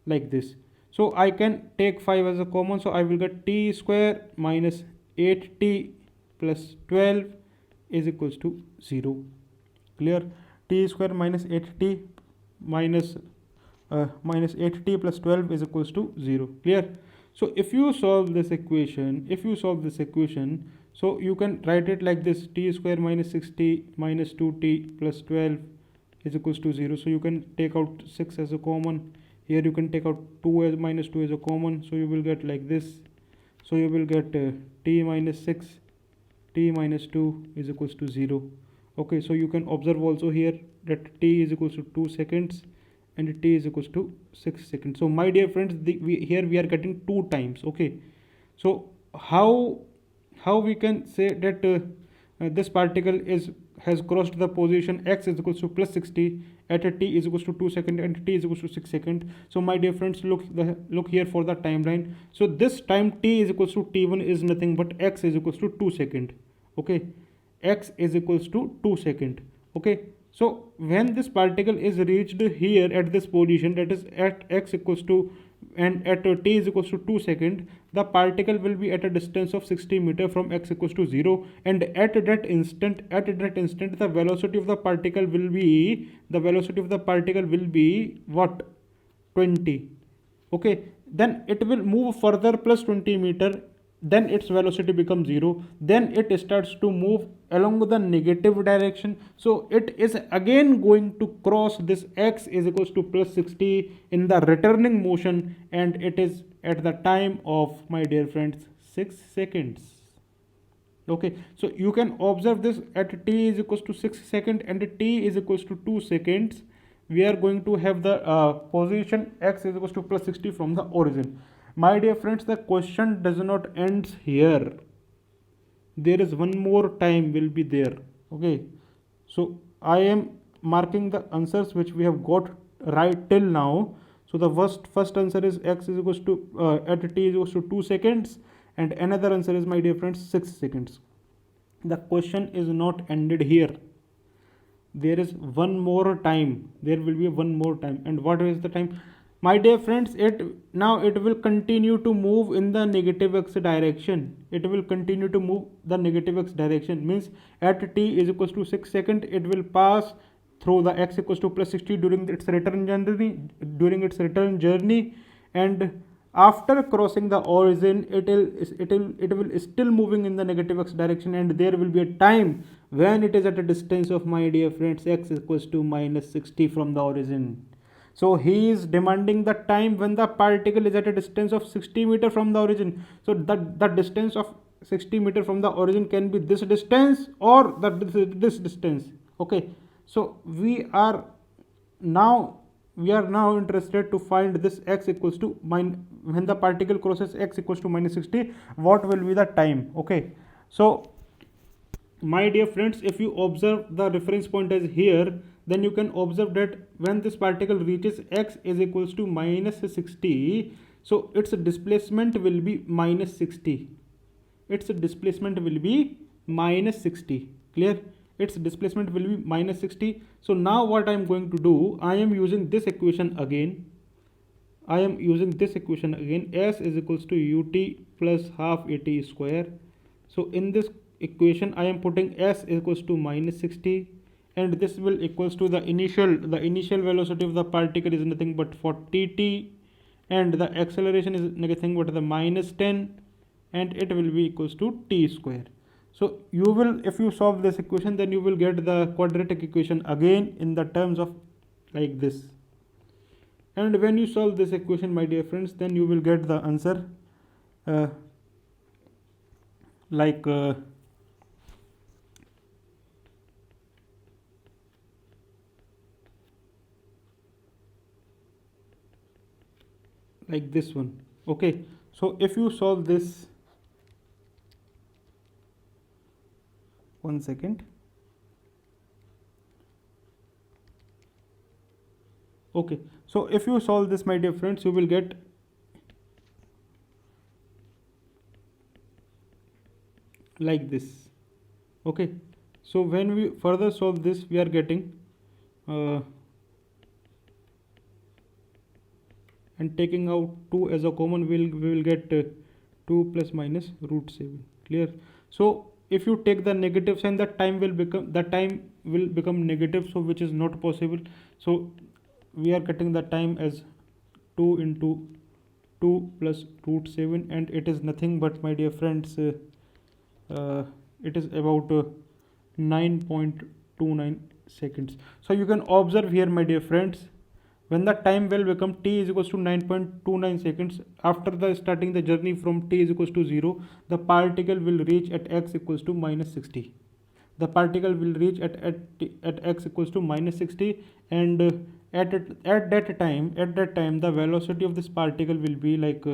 like this. So I can take 5 as a common, so I will get t square minus 8t plus 12 is equals to 0. Clear? T square minus 8t minus 8t plus 12 is equals to 0. Clear? So if you solve this equation, so you can write it like this: t square minus 60 minus 2t plus 12 is equals to 0. So you can take out 6 as a common. Here you can take out 2 as minus 2 as a common, so you will get like this. So you will get t minus 6, t minus 2 is equals to 0. Okay, so you can observe also here that t is equals to 2 seconds and t is equals to 6 seconds. So my dear friends, here we are getting 2 times. Okay, so how we can say that this particle has crossed the position x is equals to plus 60 at a t is equals to 2 second and t is equals to 6 second. So my dear friends, look here for the timeline. So this time t is equals to t1 is nothing but x is equals to 2 second. Okay, x is equals to 2 second. Okay, so when this particle is reached here at this position, that is at x equals to and at t is equals to 2 second, the particle will be at a distance of 60 meter from x equals to 0, and at that instant the velocity of the particle will be what? 20. Okay, then it will move further plus 20 meter, then its velocity becomes 0, then it starts to move along the negative direction. So it is again going to cross this x is equals to plus 60 in the returning motion, and it is at the time of, my dear friends, 6 seconds. Okay, so you can observe this at t is equals to 6 seconds and t is equals to 2 seconds. We are going to have the position x is equals to plus 60 from the origin. My dear friends, the question does not end here. There is one more time will be there. Okay, so I am marking the answers which we have got right till now. So the first answer is x is equals to at t is equals to 2 seconds, and another answer is, my dear friends, 6 seconds. The question is not ended here. There is one more time. There will be one more time. And what is the time? My dear friends, it will continue to move in the negative x direction. It will continue to move the negative x direction. Means at t is equals to 6 seconds, it will pass through the x equals to plus 60 during its return journey, and after crossing the origin, it will still moving in the negative x direction, and there will be a time when it is at a distance of, my dear friends, x equals to minus 60 from the origin. So he is demanding the time when the particle is at a distance of 60 meter from the origin. So the distance of 60 meter from the origin can be this distance or this distance. Okay, so now we are now interested to find this x equals to when the particle crosses x equals to minus 60, what will be the time. Okay, so my dear friends, if you observe the reference point as here, then you can observe that when this particle reaches x is equals to minus 60, so its displacement will be minus 60. Its displacement will be minus 60. Clear? Its displacement will be minus 60. So now what I am going to do, I am using this equation again. S is equals to ut plus half at square. So in this equation I am putting s equals to minus 60, and this will equals to the initial velocity of the particle is nothing but 40t, and the acceleration is nothing but the minus 10, and it will be equals to t square. So you will, if you solve this equation, then you will get the quadratic equation again in the terms of like this. And when you solve this equation, my dear friends, then you will get the answer like this one. Okay, so if you solve this, one second. Okay, so if you solve this, my dear friends, you will get like this. Okay, so when we further solve this, we are getting and taking out 2 as a common, we will get 2 plus minus root 7. Clear? So if you take the negative sign, the time will become negative, so which is not possible. So we are getting the time as 2 into 2 plus root 7, and it is nothing but, my dear friends, it is about 9.29 seconds. So you can observe here, my dear friends, when the time will become t is equals to 9.29 seconds, after the starting the journey from t is equals to 0, the particle will reach at x equals to minus 60. The particle will reach at x equals to minus 60, and at that time the velocity of this particle will be like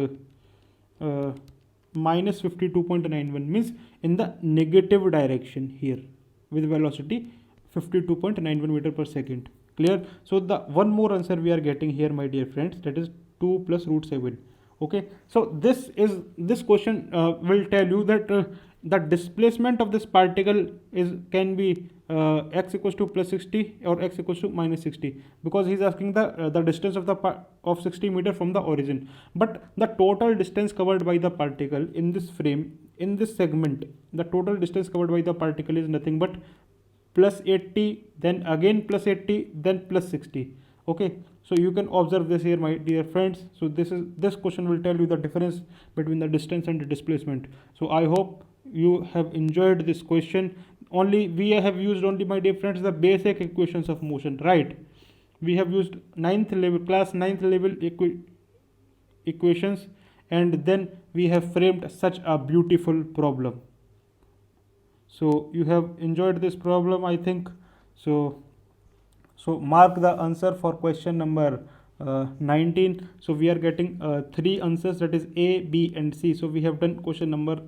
minus 52.91, means in the negative direction here, with velocity 52.91 meter per second. Clear? So the one more answer we are getting here, my dear friends, that is 2 plus root 7. Okay, so this question will tell you that the displacement of this particle can be x equals to plus 60 or x equals to minus 60, because he is asking the distance of 60 meter from the origin. But the total distance covered by the particle in this frame, in this segment, the total distance covered by the particle is nothing but plus 80, then again plus 80, then plus 60. Okay, so you can observe this here, my dear friends. So this question will tell you the difference between the distance and the displacement. So I hope you have enjoyed this question. Only we have used only, my dear friends, the basic equations of motion, right? We have used class 9th level equations, and then we have framed such a beautiful problem. So you have enjoyed this problem, I think. So mark the answer for question number 19. So we are getting 3 answers, that is A, B and C. So we have done question number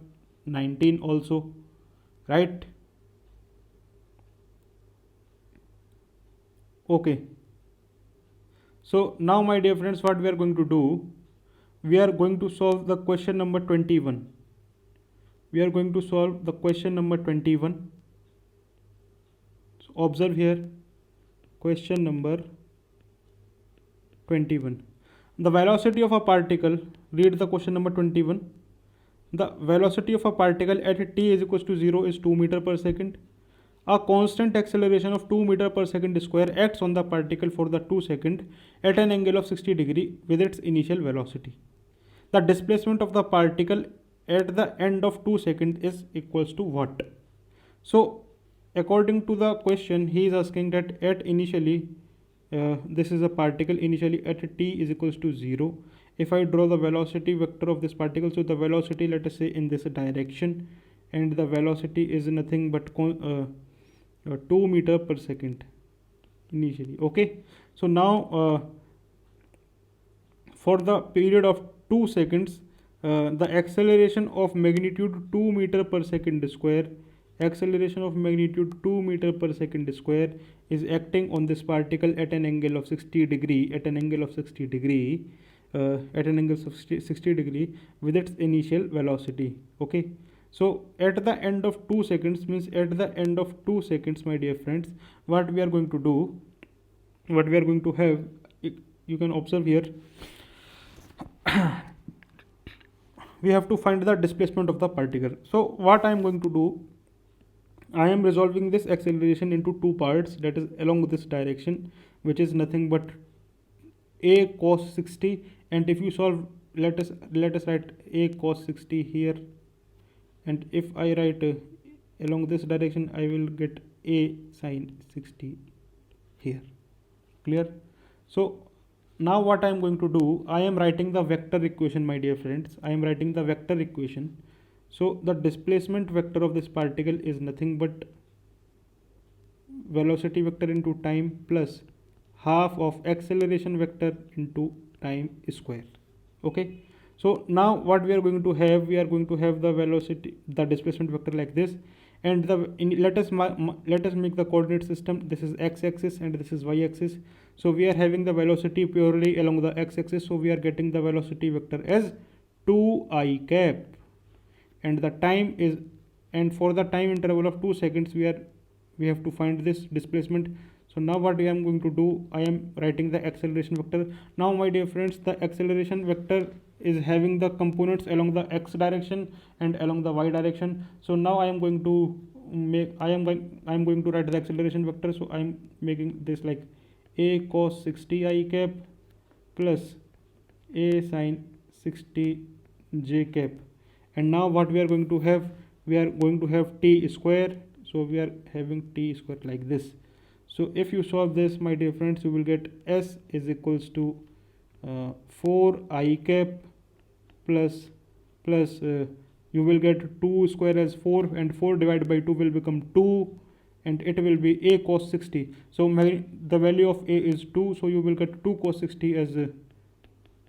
19 also, right? Okay, So now my dear friends, what we are going to do, we are going to solve the question number 21. We are going to solve the question number 21. So observe here, question number 21. The velocity of a particle, read the question number 21. The velocity of a particle at t is equals to 0 is 2 meter per second. A constant acceleration of 2 meter per second square acts on the particle for the 2 second at an angle of 60 degree with its initial velocity. The displacement of the particle at the end of 2 seconds is equals to what? So according to the question, he is asking that at initially this is a particle initially at t is equals to 0. If I draw the velocity vector of this particle, so the velocity, let us say, in this direction, and the velocity is nothing but 2 meter per second initially. Okay, so now for the period of 2 seconds, the acceleration of magnitude 2 meter per second square, acceleration of magnitude 2 meter per second square is acting on this particle at an angle of 60 degree, at an angle of 60 degree, with its initial velocity. Okay, so at the end of 2 seconds, means at the end of 2 seconds, my dear friends, what we are going to do, what we are going to have, you can observe here, we have to find the displacement of the particle. So what I am going to do, I am resolving this acceleration into two parts, that is along this direction, which is nothing but a cos 60, and if you solve, let us write a cos 60 here, and if I write along this direction, I will get a sin 60 here. Clear? So now what I am going to do, I am writing the vector equation, my dear friends. I am writing the vector equation. So the displacement vector of this particle is nothing but velocity vector into time plus half of acceleration vector into time square. Okay, so now what we are going to have, we are going to have the velocity, the displacement vector like this, and let us make the coordinate system. This is x-axis and this is y-axis. So we are having the velocity purely along the x-axis, so we are getting the velocity vector as 2i cap, and the time is, and for the time interval of 2 seconds, we have to find this displacement. So now what I am going to do, I am writing the acceleration vector. Now my dear friends, the acceleration vector is having the components along the x direction and along the y direction. So now I am going to make, I am going to write the acceleration vector. So I am making this like a cos 60 I cap plus a sin 60 j cap. And now what we are going to have, we are going to have t square. So we are having t square like this. So if you solve this, my dear friends, you will get s is equals to 4 I cap plus you will get 2 square as 4, and 4 divided by 2 will become 2, and it will be a cos 60. So the value of a is 2, so you will get 2 cos 60 as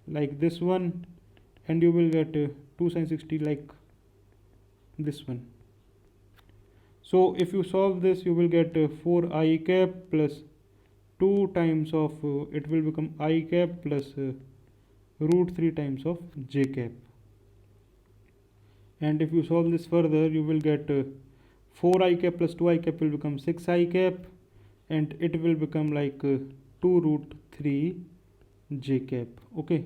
like this one, and you will get 2 sin 60 like this one. So if you solve this, you will get 4 I cap plus 2 times of it will become I cap plus root 3 times of j cap. And if you solve this further, you will get 4 I cap plus 2 I cap will become 6 I cap, and it will become like 2 root 3 j cap. Okay,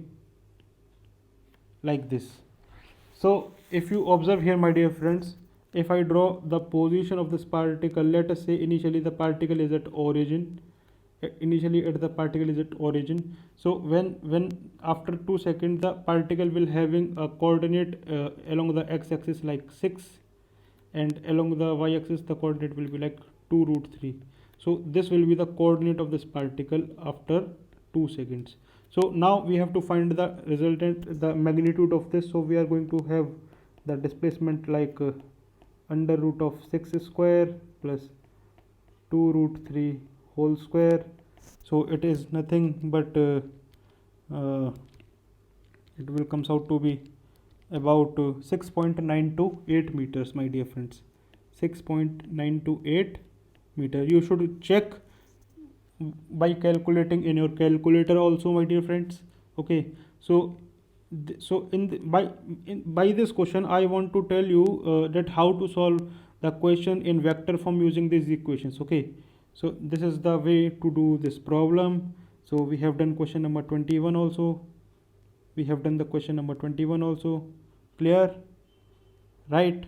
like this. So if you observe here, my dear friends, if I draw the position of this particle, let us say initially the particle is at origin, so when after 2 seconds, the particle will having a coordinate along the x-axis like 6, and along the y-axis the coordinate will be like 2 root 3. So this will be the coordinate of this particle after 2 seconds. So now we have to find the resultant, the magnitude of this. So we are going to have the displacement like under root of 6 square plus 2 root 3 whole square. So it is nothing but it will comes out to be about 6.928 meters, my dear friends. 6.928 meter. You should check by calculating in your calculator also, my dear friends. Okay, so by this question I want to tell you that how to solve the question in vector form using these equations. Okay, so this is the way to do this problem. So we have done question number 21 also, we have done the question number 21 also. Clear, right?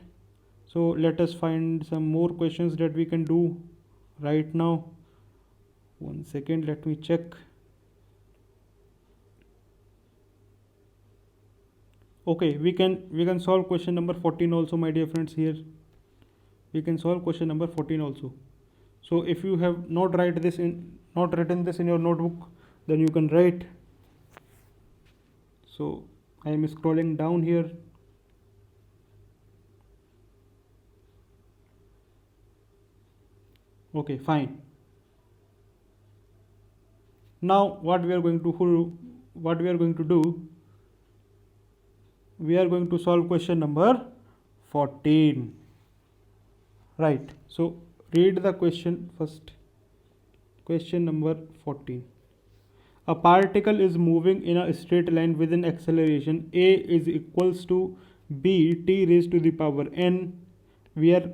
So let us find some more questions that we can do right now. One second, let me check. Okay, we can solve question number 14 also, my dear friends. Here we can solve question number 14 also. So if you have not written this in your notebook, then you can write. So I am scrolling down here. Okay, fine. Now what we are going to do, we are going to solve question number 14. Right, so read the question first. Question number 14. A particle is moving in a straight line with an acceleration a is equals to b t raised to the power n. We are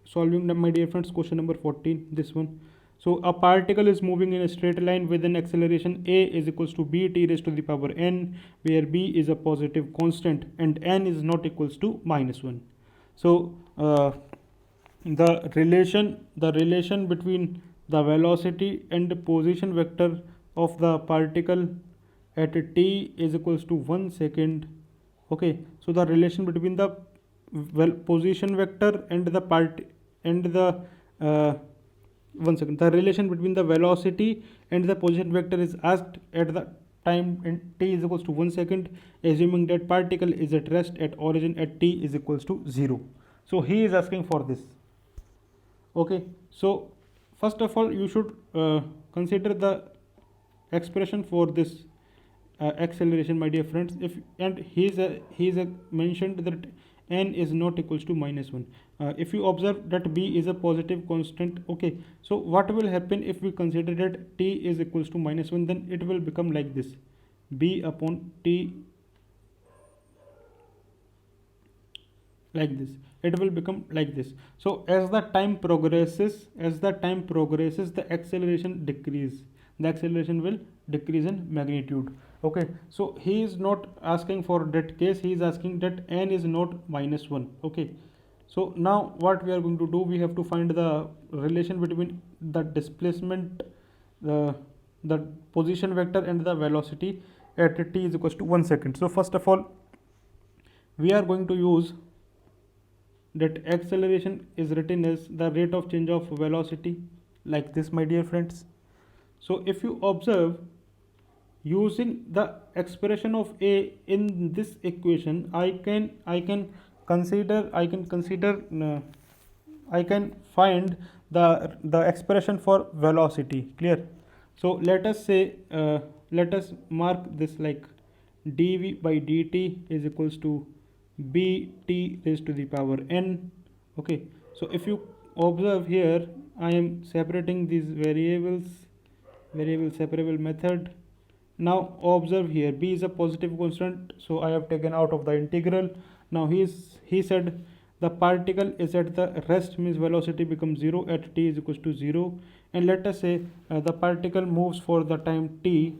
solving, my dear friends, question number 14, this one. So a particle is moving in a straight line with an acceleration a is equals to b t raised to the power n, where b is a positive constant and n is not equals to -1. So the relation between the velocity and the position vector of the particle at t is equals to 1 second. Okay, so the relation between the position vector and the uh, 1 second, the relation between the velocity and the position vector is asked at the time in t is equals to 1 second, assuming that particle is at rest at origin at t is equals to 0. So he is asking for this. Okay, so first of all you should consider the expression for this acceleration, my dear friends. If and he is mentioned that n is not equals to -1. If you observe that b is a positive constant. Okay, so what will happen if we consider that t is equals to -1, then it will become like this: b upon t, like this. It will become like this. So as the time progresses, the acceleration will decrease in magnitude. Okay, so he is not asking for that case, he is asking that n is not -1. Okay, so now what we are going to do, we have to find the relation between the displacement, the position vector and the velocity at t is equals to 1 second. So first of all we are going to use that acceleration is written as the rate of change of velocity, like this, my dear friends. So if you observe, using the expression of a in this equation, I can find the expression for velocity. Clear? So let us say, let us mark this like dv by dt is equals to bt raised to the power n. Okay, so if you observe here, I am separating these variable separable method. Now observe here, b is a positive constant, so I have taken out of the integral. Now he said the particle is at the rest, means velocity becomes 0 at t is equals to 0. And let us say the particle moves for the time t,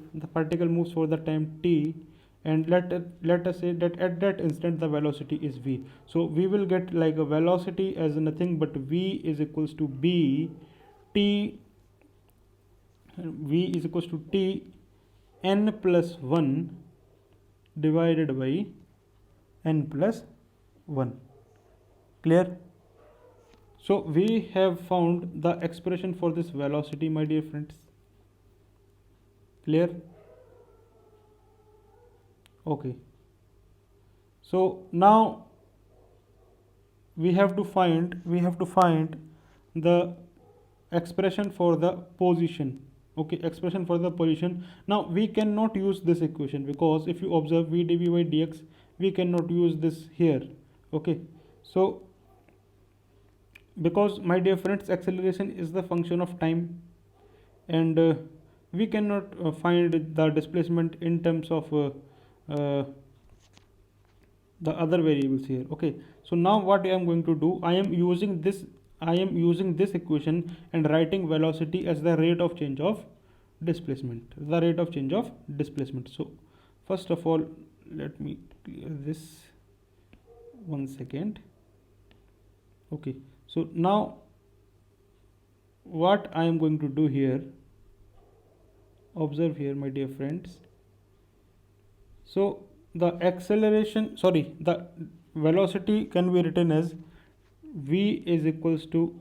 and let us say that at that instant the velocity is v. So we will get like a velocity as nothing but v is equals to b t, v is equals to t n plus 1 divided by n plus 1. Clear? So we have found the expression for this velocity, my dear friends. Clear? Okay, so now we have to find the expression for the position. Okay, expression for the position. Now we cannot use this equation, because if you observe v dv by dx, we cannot use this here. Okay, so because, my dear friends, acceleration is the function of time, and we cannot find the displacement in terms of uh, the other variables here. Okay, so now what I am going to do, I am using this equation and writing velocity as the rate of change of displacement. So first of all, let me clear this 1 second. Okay, so now what I am going to do here, observe here my dear friends. So the velocity can be written as v is equals to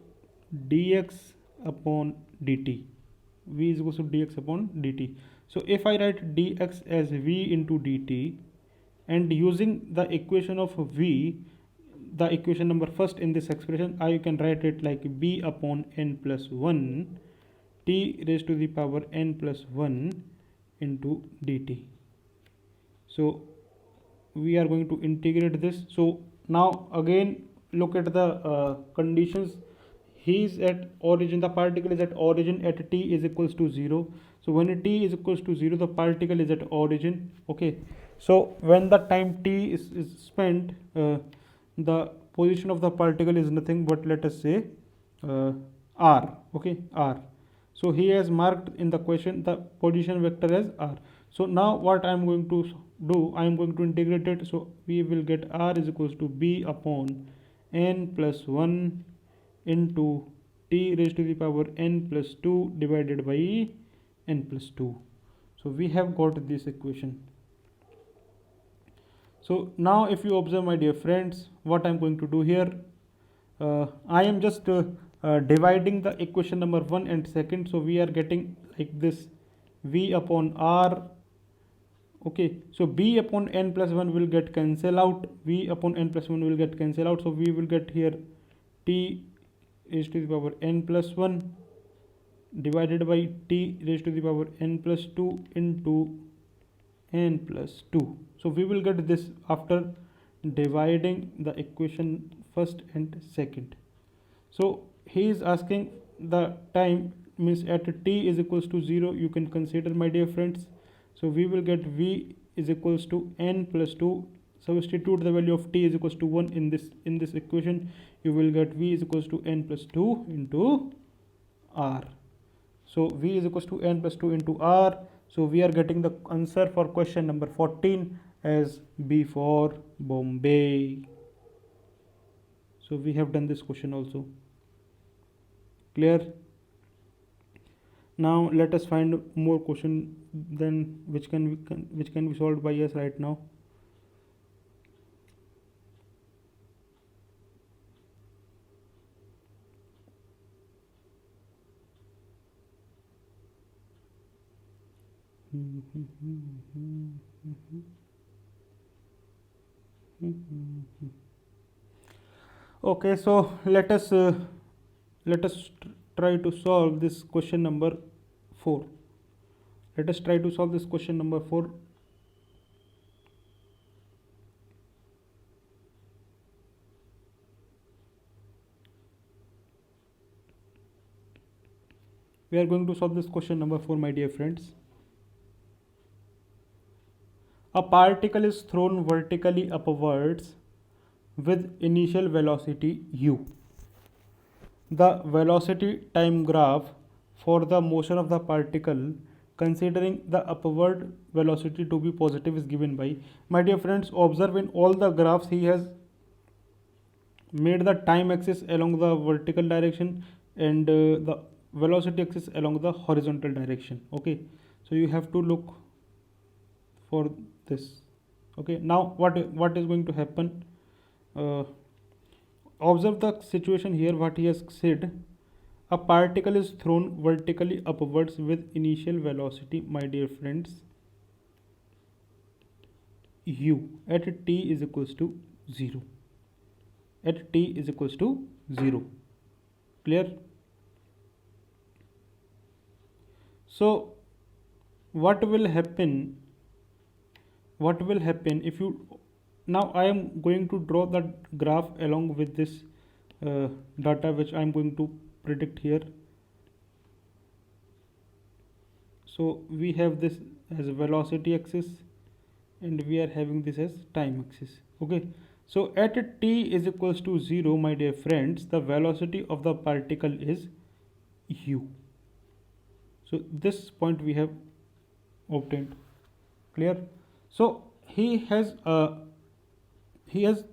dx upon dt. V is equals to dx upon dt. So if I write dx as v into dt, and using the equation of v, the equation number first in this expression, I can write it like b upon n plus 1 t raised to the power n plus 1 into dt. So we are going to integrate this. So now again look at the conditions. He is at origin, the particle is at origin at t is equals to 0. So when t is equals to 0, the particle is at origin. Okay, so when the time t is spent, the position of the particle is nothing but, let us say, r. Okay, r. So he has marked in the question the position vector as r. So now what I am going to do, I am going to integrate it. So we will get r is equals to b upon n plus 1 into t raised to the power n plus 2 divided by n plus 2. So we have got this equation. So now if you observe my dear friends, what I am going to do here, I am just dividing the equation number 1 and 2nd. So we are getting like this, v upon r. Okay, so b upon n plus 1 will get cancel out, v upon n plus 1 will get cancel out. So we will get here t raised to the power n plus 1 divided by t raised to the power n plus 2 into n plus 2. So we will get this after dividing the equation first and second. So he is asking the time, means at t is equals to 0, you can consider my dear friends. So we will get v is equals to n plus 2. Substitute the value of t is equals to 1 in this equation. You will get v is equals to n plus 2 into r. So v is equals to n plus 2 into r. So we are getting the answer for question number 14 as B for Bombay. So we have done this question also. Clear? Now let us find more question then which can be solved by us right now. Okay, so let us try to solve this question number 4. Let us try to solve this question number 4. We are going to solve this question number 4, my dear friends. A particle is thrown vertically upwards with initial velocity u. The velocity time graph for the motion of the particle considering the upward velocity to be positive is given by. My dear friends, observe in all the graphs he has made the time axis along the vertical direction and the velocity axis along the horizontal direction. Okay, so you have to look for this. Okay, now what is going to happen? Observe the situation here. What he has said: a particle is thrown vertically upwards with initial velocity, my dear friends, u at t is equals to 0. At t is equals to 0. Clear? So what will happen if you, now I am going to draw the graph along with this data which I am going to predict here. So we have this as velocity axis and we are having this as time axis. Okay, so at t is equals to 0, my dear friends, the velocity of the particle is u. So this point we have obtained. Clear? So he has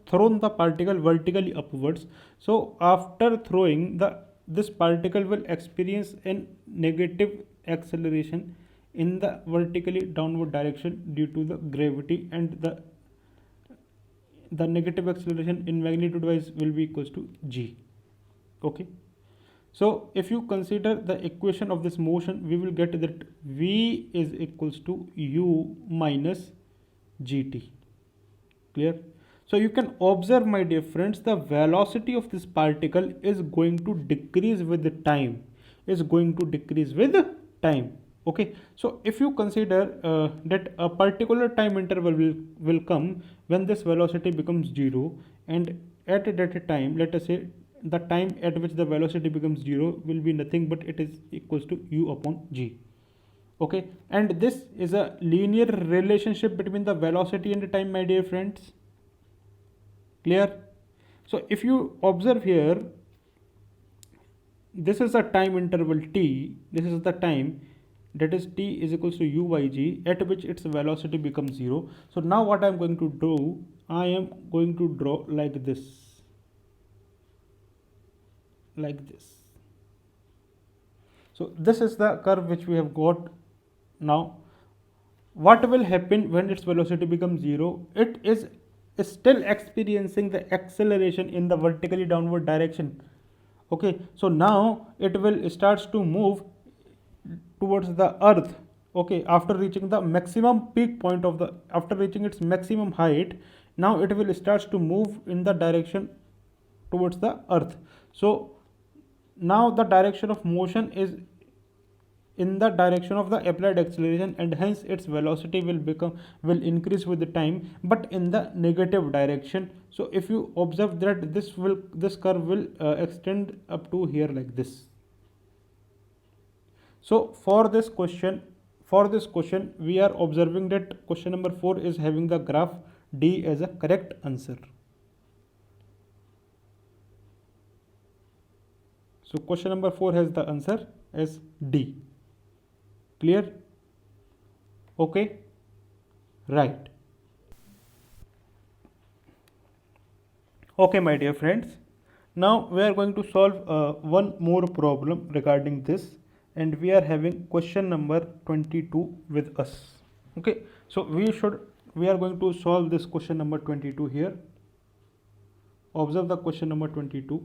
thrown the particle vertically upwards. So after throwing this particle will experience a negative acceleration in the vertically downward direction due to the gravity, and the negative acceleration in magnitude wise will be equals to g. Okay, so if you consider the equation of this motion, we will get that v is equals to u minus gt. Clear? So you can observe, my dear friends, the velocity of this particle is going to decrease with the time, Okay, so if you consider that a particular time interval will come when this velocity becomes 0, and at that time, let us say the time at which the velocity becomes 0 will be nothing but it is equals to u upon g. Okay, and this is a linear relationship between the velocity and the time, my dear friends. Clear? So if you observe here, this is a time interval t, this is the time, that is t is equals to u by g, at which its velocity becomes 0. So now what I am going to do, I am going to draw like this. So this is the curve which we have got. Now what will happen when its velocity becomes 0? It is still experiencing the acceleration in the vertically downward direction. Okay, so now it will starts to move towards the earth. Okay, after reaching the maximum peak point of the, after reaching its maximum height, now it will starts to move in the direction towards the earth. So now the direction of motion is in the direction of the applied acceleration, and hence its velocity will increase with the time, but in the negative direction. So if you observe that this curve will extend up to here like this. So for this question we are observing that question number 4 is having the graph D as a correct answer. So question number 4 has the answer as D. Clear? Okay, right. Okay, my dear friends, now we are going to solve one more problem regarding this, and we are having question number 22 with us. Okay, so we are going to solve this question number 22 here. Observe the question number 22.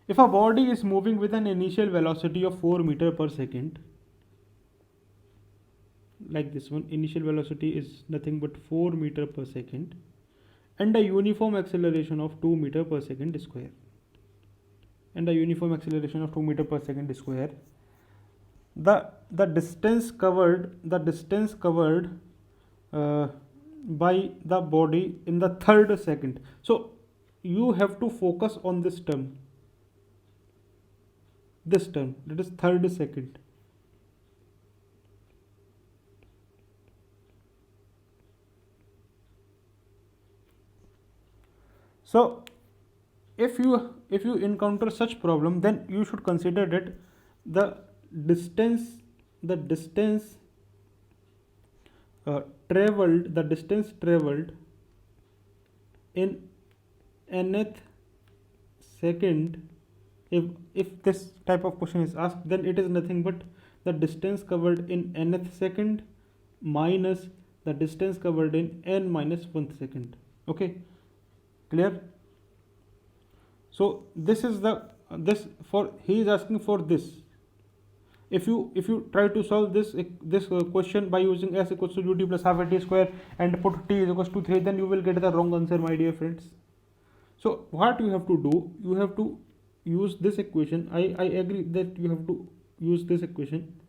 If a body is moving with an initial velocity of 4 meter per second, like this one, initial velocity is nothing but 4 meter per second, and a uniform acceleration of 2 meter per second square, the distance covered by the body in the third second. So you have to focus on this term, that is third second. So if you encounter such problem, then you should consider that the distance traveled in nth second. If this type of question is asked, then it is nothing but the distance covered in nth second minus the distance covered in n minus 1th second. Okay, clear? So this is he is asking for this. If you try to solve this question by using s equals to ut plus half a t square and put t is equals to 3, then you will get the wrong answer, my dear friends. So what you have to do, you have to use this equation. I agree that you have to use this equation,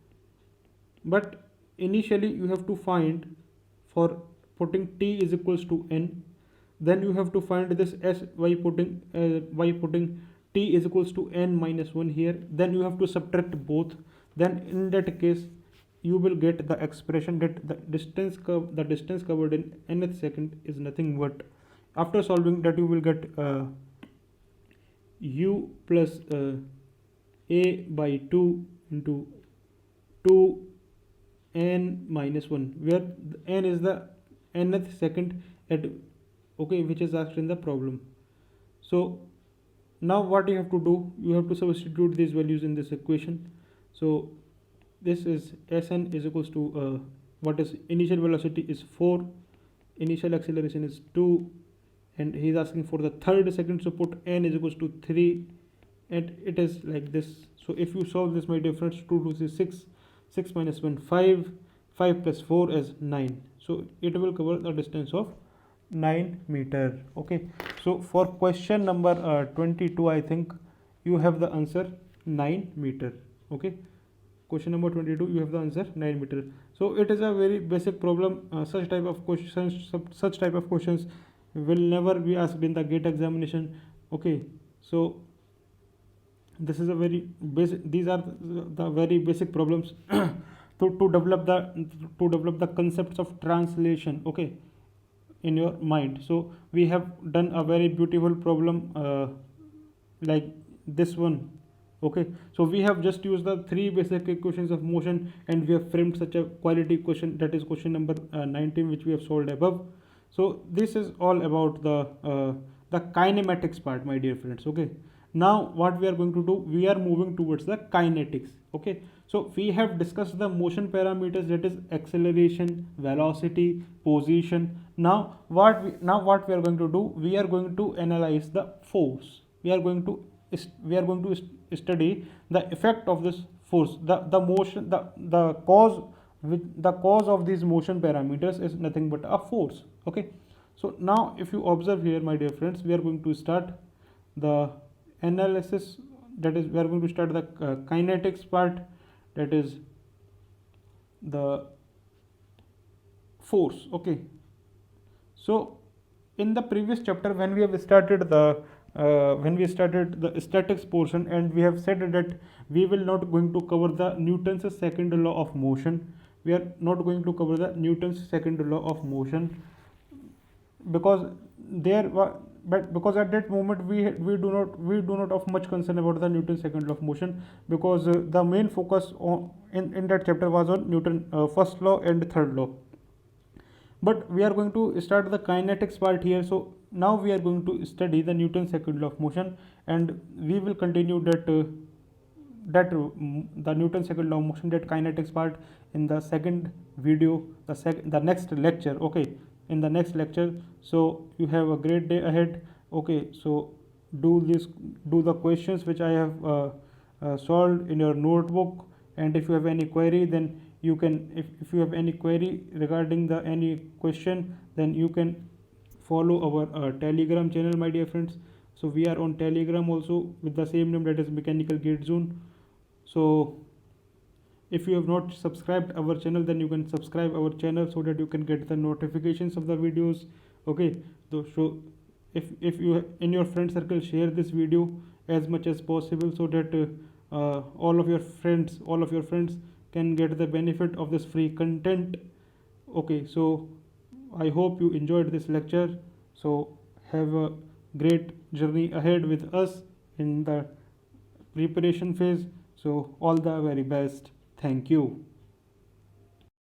but initially you have to find, for putting t is equals to n, then you have to find this s by putting t is equals to n minus 1 here, then you have to subtract both. Then in that case you will get the expression that the distance covered in nth second is nothing but, after solving that, you will get u plus a by 2 into 2 n minus 1, where n is the nth second at, okay, which is asked in the problem. So now what you have to do, you have to substitute these values in this equation. So this is Sn is equals to what is initial velocity is 4, initial acceleration is 2, and he is asking for the third second, so put n is equals to 3, and it is like this. So if you solve this, my dear friends, 2 2 is 6, 6 minus 1 5, 5 plus 4 is 9. So it will cover the distance of 9 meter. Okay, so for question number 22, I think you have the answer 9 meter. Okay, question number 22, you have the answer 9 meter. So it is a very basic problem. Such type of questions will never be asked in the GATE examination. Okay, so this is a very basic, these are the very basic problems to develop the concepts of translation, okay, in your mind. So we have done a very beautiful problem like this one. Okay, so we have just used the three basic equations of motion, and we have framed such a quality question, that is question number 19, which we have solved above. So this is all about the kinematics part, my dear friends. Okay, now what we are going to do, we are moving towards the kinetics. Okay, so we have discussed the motion parameters, that is acceleration, velocity, position. Now what we are going to do, we are going to analyze the force. We are going to study the effect of this force, the motion, the cause, with the cause of these motion parameters is nothing but a force. Okay, so now if you observe here, my dear friends, we are going to start the analysis, that is, we are going to start the kinetics part, that is the force. Okay, so in the previous chapter, when we started the statics portion, and we have said that we will not going to cover the Newton's second law of motion. We are not going to cover the Newton's second law of motion, because because at that moment we do not have much concern about the Newton's second law of motion, because the main focus in that chapter was on Newton first law and third law. But we are going to start the kinetics part here. So now we are going to study the Newton's second law of motion, and we will continue the Newton's second law of motion, that kinetics part, in the second video, the next lecture. Okay, in the next lecture. So you have a great day ahead. Okay, so do the questions which I have solved in your notebook, and if you have any query, then you can, if you have any query regarding the any question, then you can follow our Telegram channel, my dear friends. So we are on Telegram also with the same name, that is Mechanical Gate Zone. So if you have not subscribed our channel, then you can subscribe our channel, so that you can get the notifications of the videos. Okay, so if you in your friend circle, share this video as much as possible, so that all of your friends can get the benefit of this free content. Okay, so I hope you enjoyed this lecture. So have a great journey ahead with us in the preparation phase. So all the very best. Thank you.